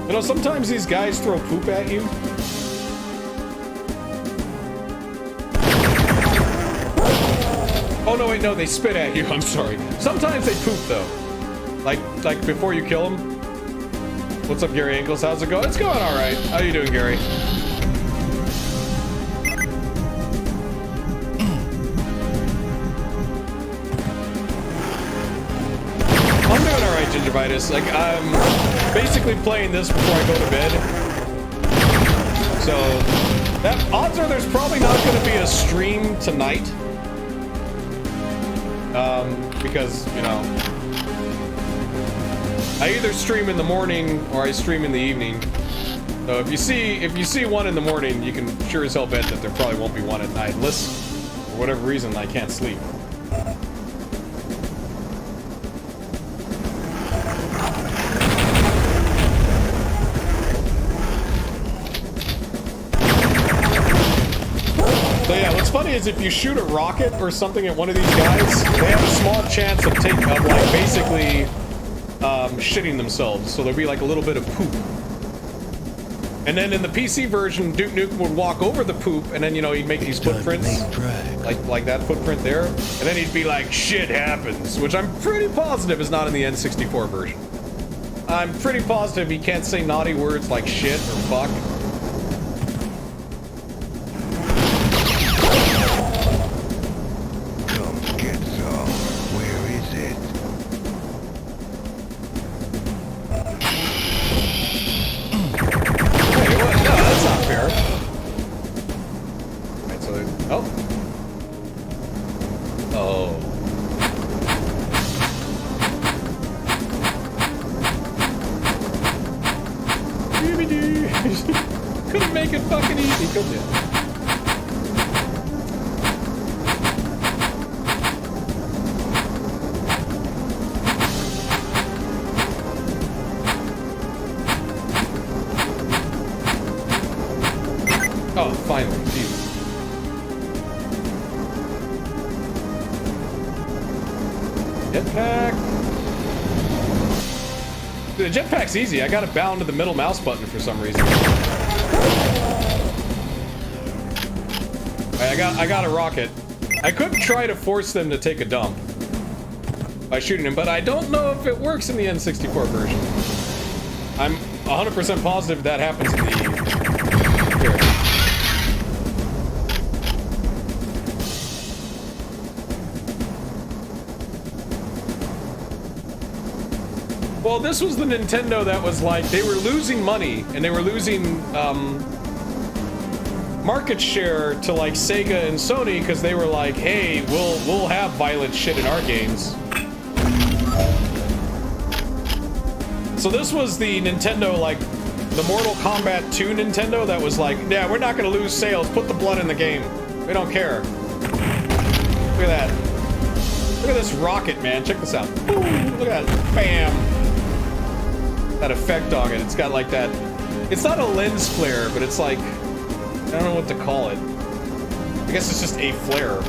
You know, sometimes these guys throw poop at you. Oh no, wait, no, they spit at you. I'm sorry. Sometimes they poop though. Like before you kill them. What's up, Gary Ankles? How's it going? It's going all right. How you doing, Gary? I'm doing all right, Gingivitis. Like, I'm basically playing this before I go to bed. So, that odds are there's probably not going to be a stream tonight. Because, you know, I either stream in the morning or I stream in the evening. So if you see one in the morning, you can sure as hell bet that there probably won't be one at night, unless for whatever reason I can't sleep. So yeah, what's funny is if you shoot a rocket or something at one of these guys, they have a small chance of like basically shitting themselves. So there'll be like a little bit of poop. And then in the PC version, Duke Nukem would walk over the poop, and then, you know, he'd make these footprints, like that footprint there, and then he'd be like, "Shit happens," which I'm pretty positive is not in the N64 version. I'm pretty positive he can't say naughty words like shit or fuck. Couldn't make it fucking easy, could you? Oh, finally, Jesus. Jetpack. The jetpack's easy. I got it bound to the middle mouse button for some reason. I got a rocket. I could try to force them to take a dump by shooting him, but I don't know if it works in the N64 version. I'm 100% positive that happens in the... Here. Well, this was the Nintendo that was like, they were losing money, and they were losing, market share to like Sega and Sony because they were like, hey, we'll have violent shit in our games. So this was the Nintendo, like, the Mortal Kombat 2 Nintendo that was like, yeah, we're not gonna lose sales, put the blood in the game. We don't care. Look at that. Look at this rocket, man. Check this out. Boom. Look at that. Bam. That effect on it. It's got like that. It's not a lens flare, but it's like, I don't know what to call it. I guess it's just a flare.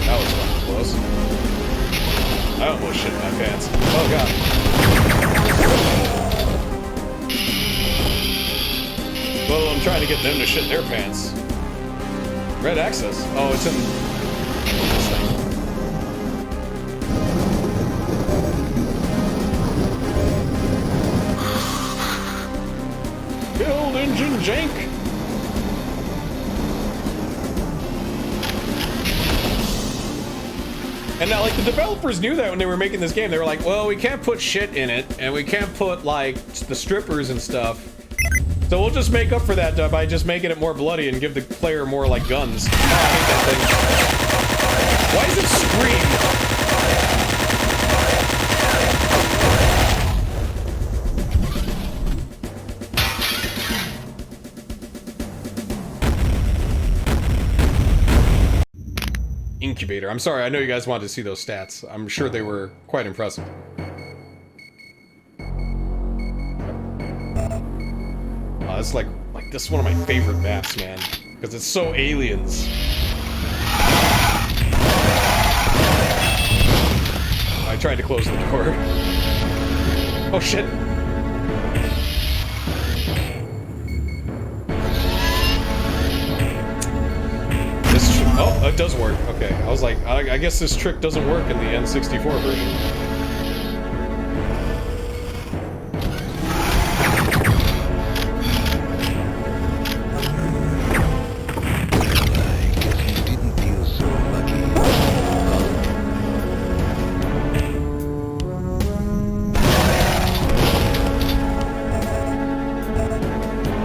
That was fucking close. I almost shit my pants. Oh god. Well, I'm trying to get them to shit their pants. Red access. Oh, it's in this thing. Build engine jank. And now, like, the developers knew that when they were making this game. They were like, well, we can't put shit in it, and we can't put, like, the strippers and stuff. So we'll just make up for that by just making it more bloody and give the player more, like, guns. Oh, I hate that thing. Why does it scream? Incubator. I'm sorry, I know you guys wanted to see those stats. I'm sure they were quite impressive. It's like this is one of my favorite maps, man, because it's so aliens. I tried to close the door. Oh shit. Oh, it does work. Okay, I was like, I guess this trick doesn't work in the N64 version.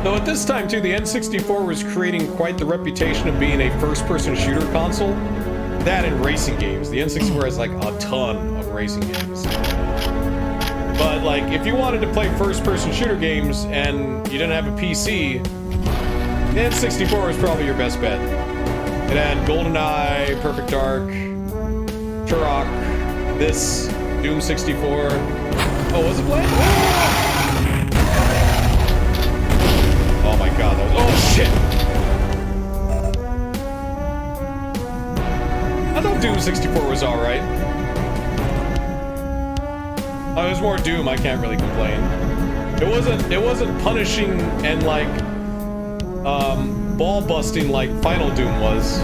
Though at this time, too, the N64 was creating quite the reputation of being a first-person shooter console. That and racing games. The N64 has, like, a ton of racing games. But, like, if you wanted to play first-person shooter games and you didn't have a PC, the N64 was probably your best bet. It had GoldenEye, Perfect Dark, Turok, this, Doom 64. Oh, was it playing? Oh my god, that was... Oh shit! I thought Doom 64 was alright. Oh, it was more Doom, I can't really complain. It wasn't punishing and like, ball busting like Final Doom was.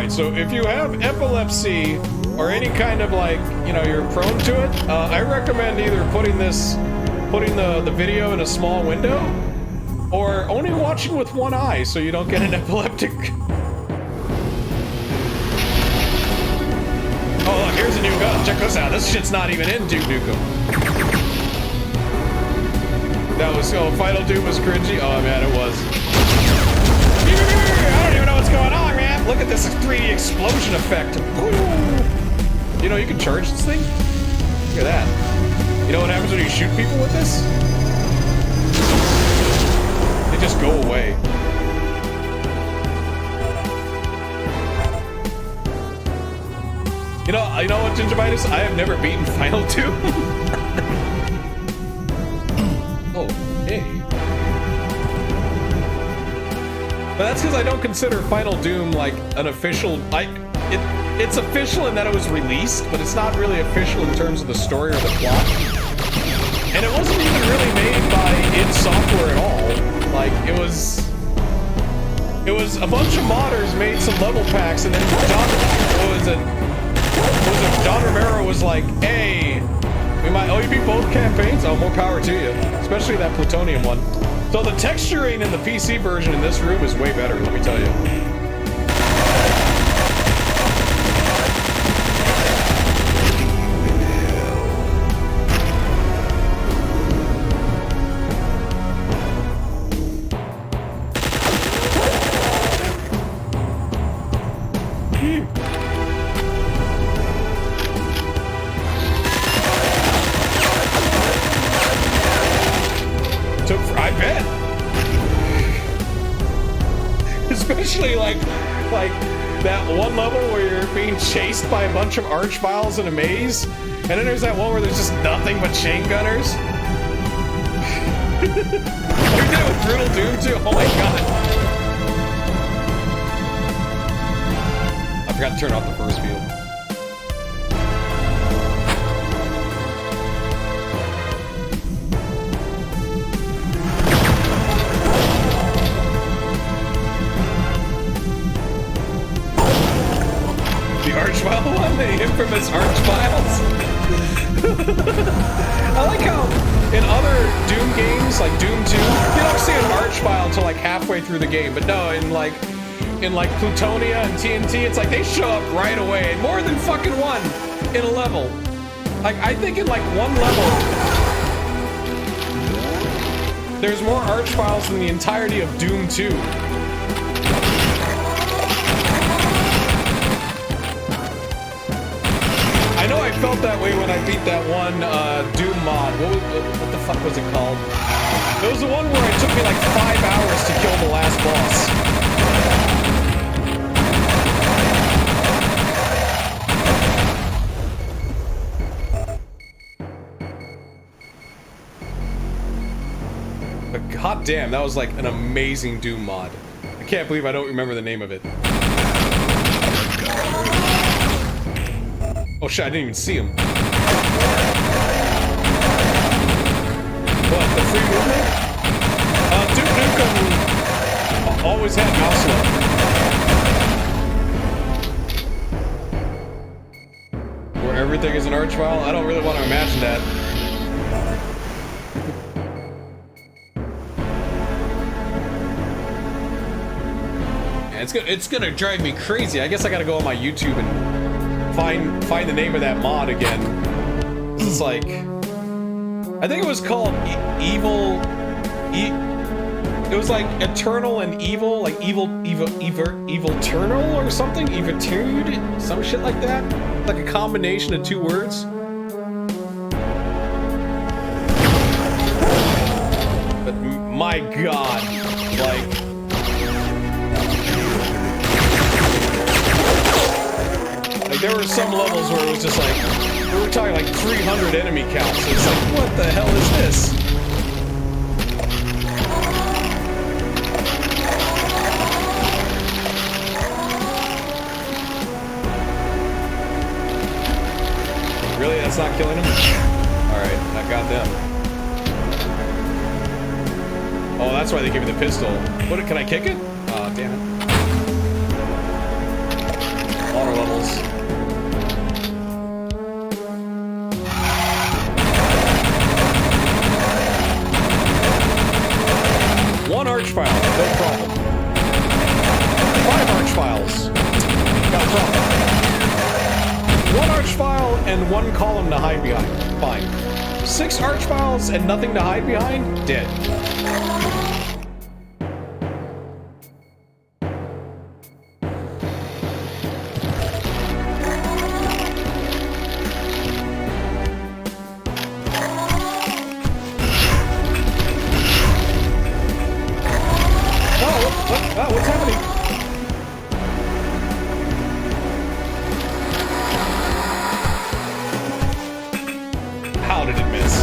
So if you have epilepsy or any kind of like, you know, you're prone to it, I recommend either putting the video in a small window or only watching with one eye so you don't get an epileptic. Oh look, here's a new gun. Check this out. This shit's not even in Duke Nukem. That was, oh, Final Doom was cringy? Oh man, it was. I don't even know what's going on, man. Look at this 3D explosion effect. Ooh. You know, you can charge this thing? Look at that. You know what happens when you shoot people with this? They just go away. You know what, Gingivitis? I have never beaten Final Doom. Oh, hey. But that's because I don't consider Final Doom like an official. It's official in that it was released, but it's not really official in terms of the story or the plot. And it wasn't even really made by id Software at all. Like it was a bunch of modders made some level packs, and then Don Romero was like, "Hey, we might. Oh, you beat both campaigns. Oh, more power to you, especially that plutonium one." So the texturing in the PC version in this room is way better, let me tell you. I bet. Especially like that one level where you're being chased by a bunch of archviles in a maze, and then there's that one where there's just nothing but chain gunners. Are you doing it with Brutal Doom too? Oh my god. I forgot to turn off the force field. The Archvile one? The infamous Archviles? I like how in other Doom games, like Doom 2, you don't see an Archvile until like halfway through the game, but no, in like Plutonia and TNT, it's like they show up right away, and more than fucking one in a level. Like, I think in like one level, there's more Archviles than the entirety of Doom 2. I know I felt that way when I beat that one Doom mod. What the fuck was it called? It was the one where it took me like 5 hours to kill the last boss. But god damn, that was like an amazing Doom mod. I can't believe I don't remember the name of it. Oh shit, I didn't even see him. What, the free movement? Duke Nukem always had mouse left. Where everything is an archvile? I don't really want to imagine that. It's gonna drive me crazy. I guess I gotta go on my YouTube and find the name of that mod again. It's like, I think it was called it was like Eternal and Evil, like Evil Eternal or something, Evitude, some shit like that. Like a combination of two words. But my god, like. Like, there were some levels where it was just like, we were talking like 300 enemy counts. It's like, what the hell is this? Really? That's not killing him? Alright, I got them. Oh, that's why they gave me the pistol. What, can I kick it? Oh, damn it. Water levels. One archvile, no problem. 5 archviles, got a problem. 1 archvile and 1 column to hide behind, fine. 6 archviles and nothing to hide behind, dead. What's happening? How did it miss?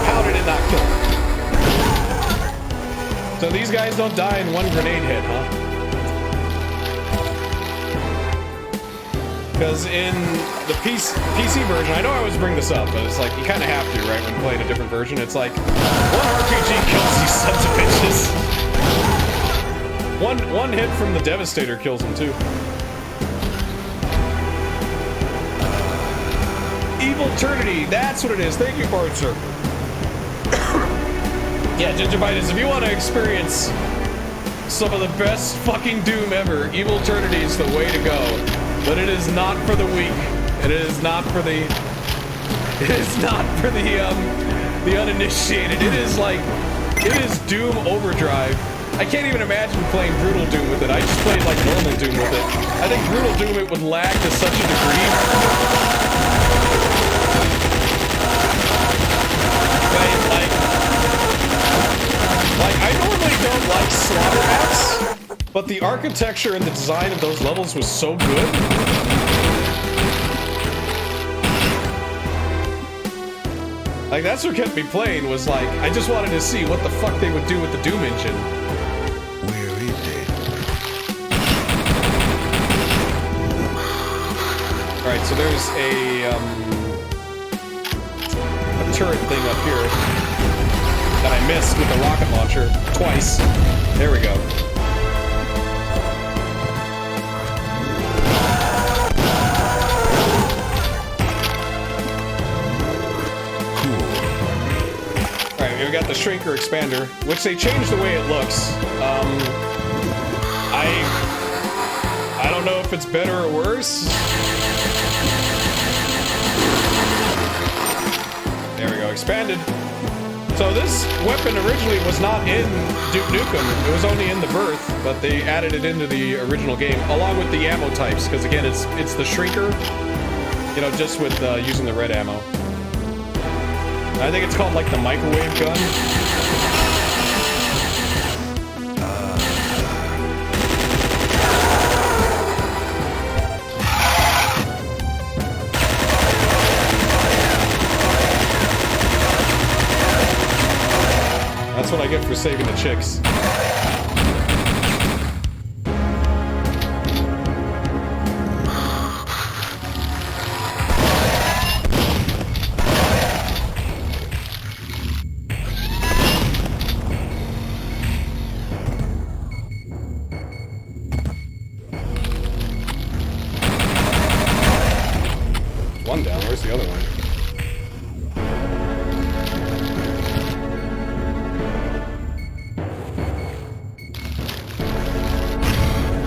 How did it not kill him? So these guys don't die in one grenade hit, huh? Because in the PC version, I know I always bring this up, but it's like, you kind of have to, right, when playing a different version. It's like, one RPG kills these sons of bitches. One hit from the Devastator kills them, too. Evil Eternity, that's what it is. Thank you, Bart, sir. Yeah, Gingivitis, if you want to experience some of the best fucking Doom ever, Evil Eternity is the way to go. But it is not for the weak. And it is not for the... It is not for the uninitiated. It is like... It is Doom Overdrive. I can't even imagine playing Brutal Doom with it. I just played like normal Doom with it. I think Brutal Doom, it would lag to such a degree. Like, I normally don't like slaughter maps, but the architecture and the design of those levels was so good. Like, that's what kept me playing, was like, I just wanted to see what the fuck they would do with the Doom engine. Where is it? Alright, so there's a turret thing up here that I missed with the rocket launcher twice. There we go. Alright, we got the Shrinker Expander, which they changed the way it looks. I don't know if it's better or worse. There we go, expanded. So this weapon originally was not in Duke Nukem. It was only in the Birth, but they added it into the original game, along with the ammo types, because again, it's the Shrinker, you know, just with using the red ammo. I think it's called like the microwave gun. That's what I get for saving the chicks. One down, where's the other one?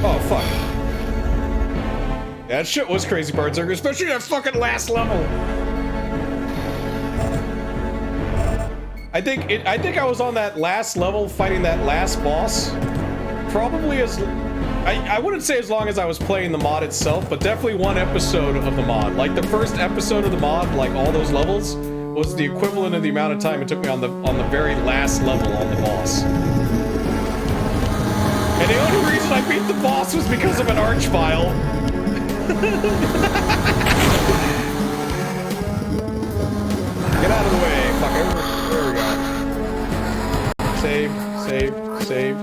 Oh, fuck. Yeah, that shit was crazy, Bartzerger, especially that fucking last level. I think I was on that last level fighting that last boss. Probably as... I wouldn't say as long as I was playing the mod itself, but definitely one episode of the mod. Like, the first episode of the mod, like all those levels, was the equivalent of the amount of time it took me on the very last level on the boss. And the only reason I beat the boss was because of an archvile. Get out of the way, fucker. There we go. Save, save, save.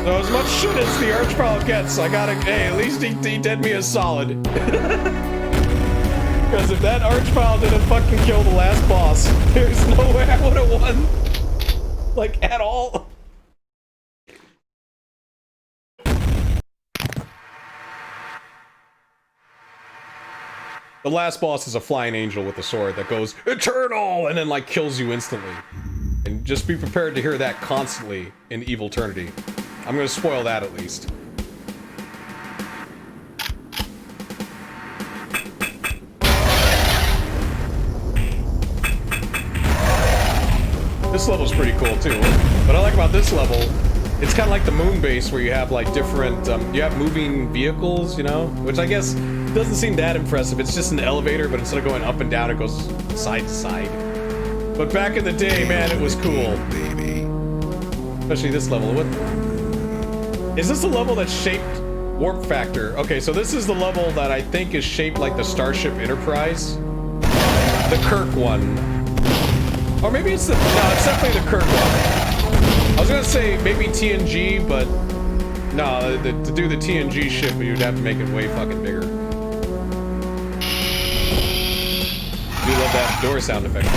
So as much shit as the archvile gets, I gotta, hey, at least he did me a solid. Because if that archvile didn't fucking kill the last boss, there's no way I would have won. Like, at all. The last boss is a flying angel with a sword that goes, Eternal! And then, like, kills you instantly. And just be prepared to hear that constantly in Evil Eternity. I'm gonna spoil that at least. This level's pretty cool too. What I like about this level, it's kind of like the moon base where you have like different, you have moving vehicles, you know? Which I guess doesn't seem that impressive. It's just an elevator, but instead of going up and down, it goes side to side. But back in the day, man, it was cool. Especially this level. What? Is this a level that's shaped Warp factor. Okay, so this is the level that I think is shaped like the Starship Enterprise. The Kirk one. Or maybe it's the... No, it's definitely the Kirk one. I was gonna say maybe TNG, but... No, to do the TNG ship, you'd have to make it way fucking bigger. I do love that door sound effect.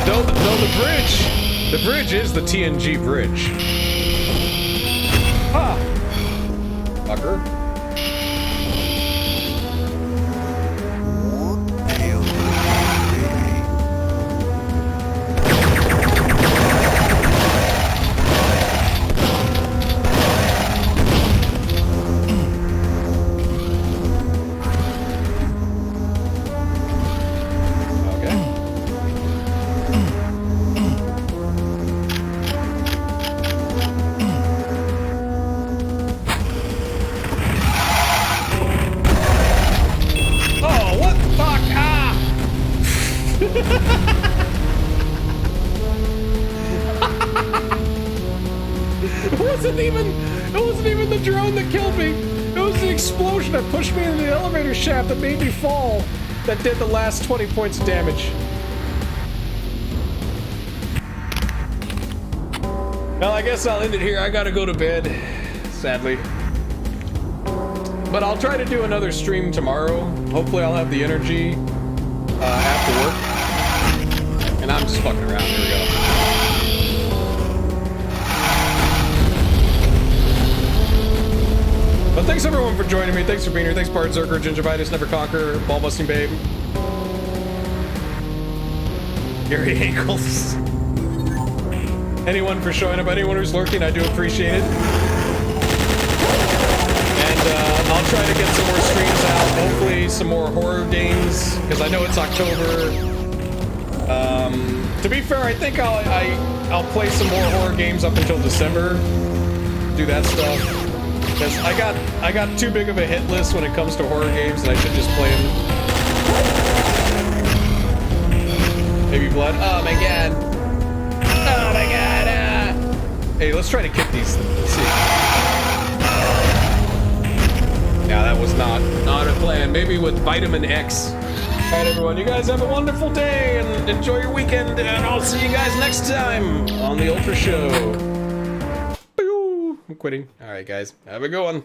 No, the bridge is the TNG bridge. Ha! Fucker. It wasn't even the drone that killed me. It was the explosion that pushed me into the elevator shaft that made me fall. That did the last 20 points of damage. Well, I guess I'll end it here. I gotta go to bed, sadly. But I'll try to do another stream tomorrow. Hopefully I'll have the energy after work. And I'm just fucking around. Here we go. But thanks everyone for joining me. Thanks for being here. Thanks Bard Zerker, Gingivitis, Never Conquer, Ball Busting Babe. Gary Ankles. Anyone for showing up, anyone who's lurking, I do appreciate it. And I'll try to get some more streams out. Hopefully some more horror games, because I know it's October. To be fair, I think I'll play some more horror games up until December. Do that stuff. Because I got too big of a hit list when it comes to horror games, and I should just play them. Maybe Blood. Oh my god. Oh my god. Hey, let's try to kick these. Let's see. Now that was not a plan. Maybe with Vitamin X. All right, everyone. You guys have a wonderful day and enjoy your weekend. And I'll see you guys next time on the Ultra Show. I'm quitting. All right, guys. Have a good one.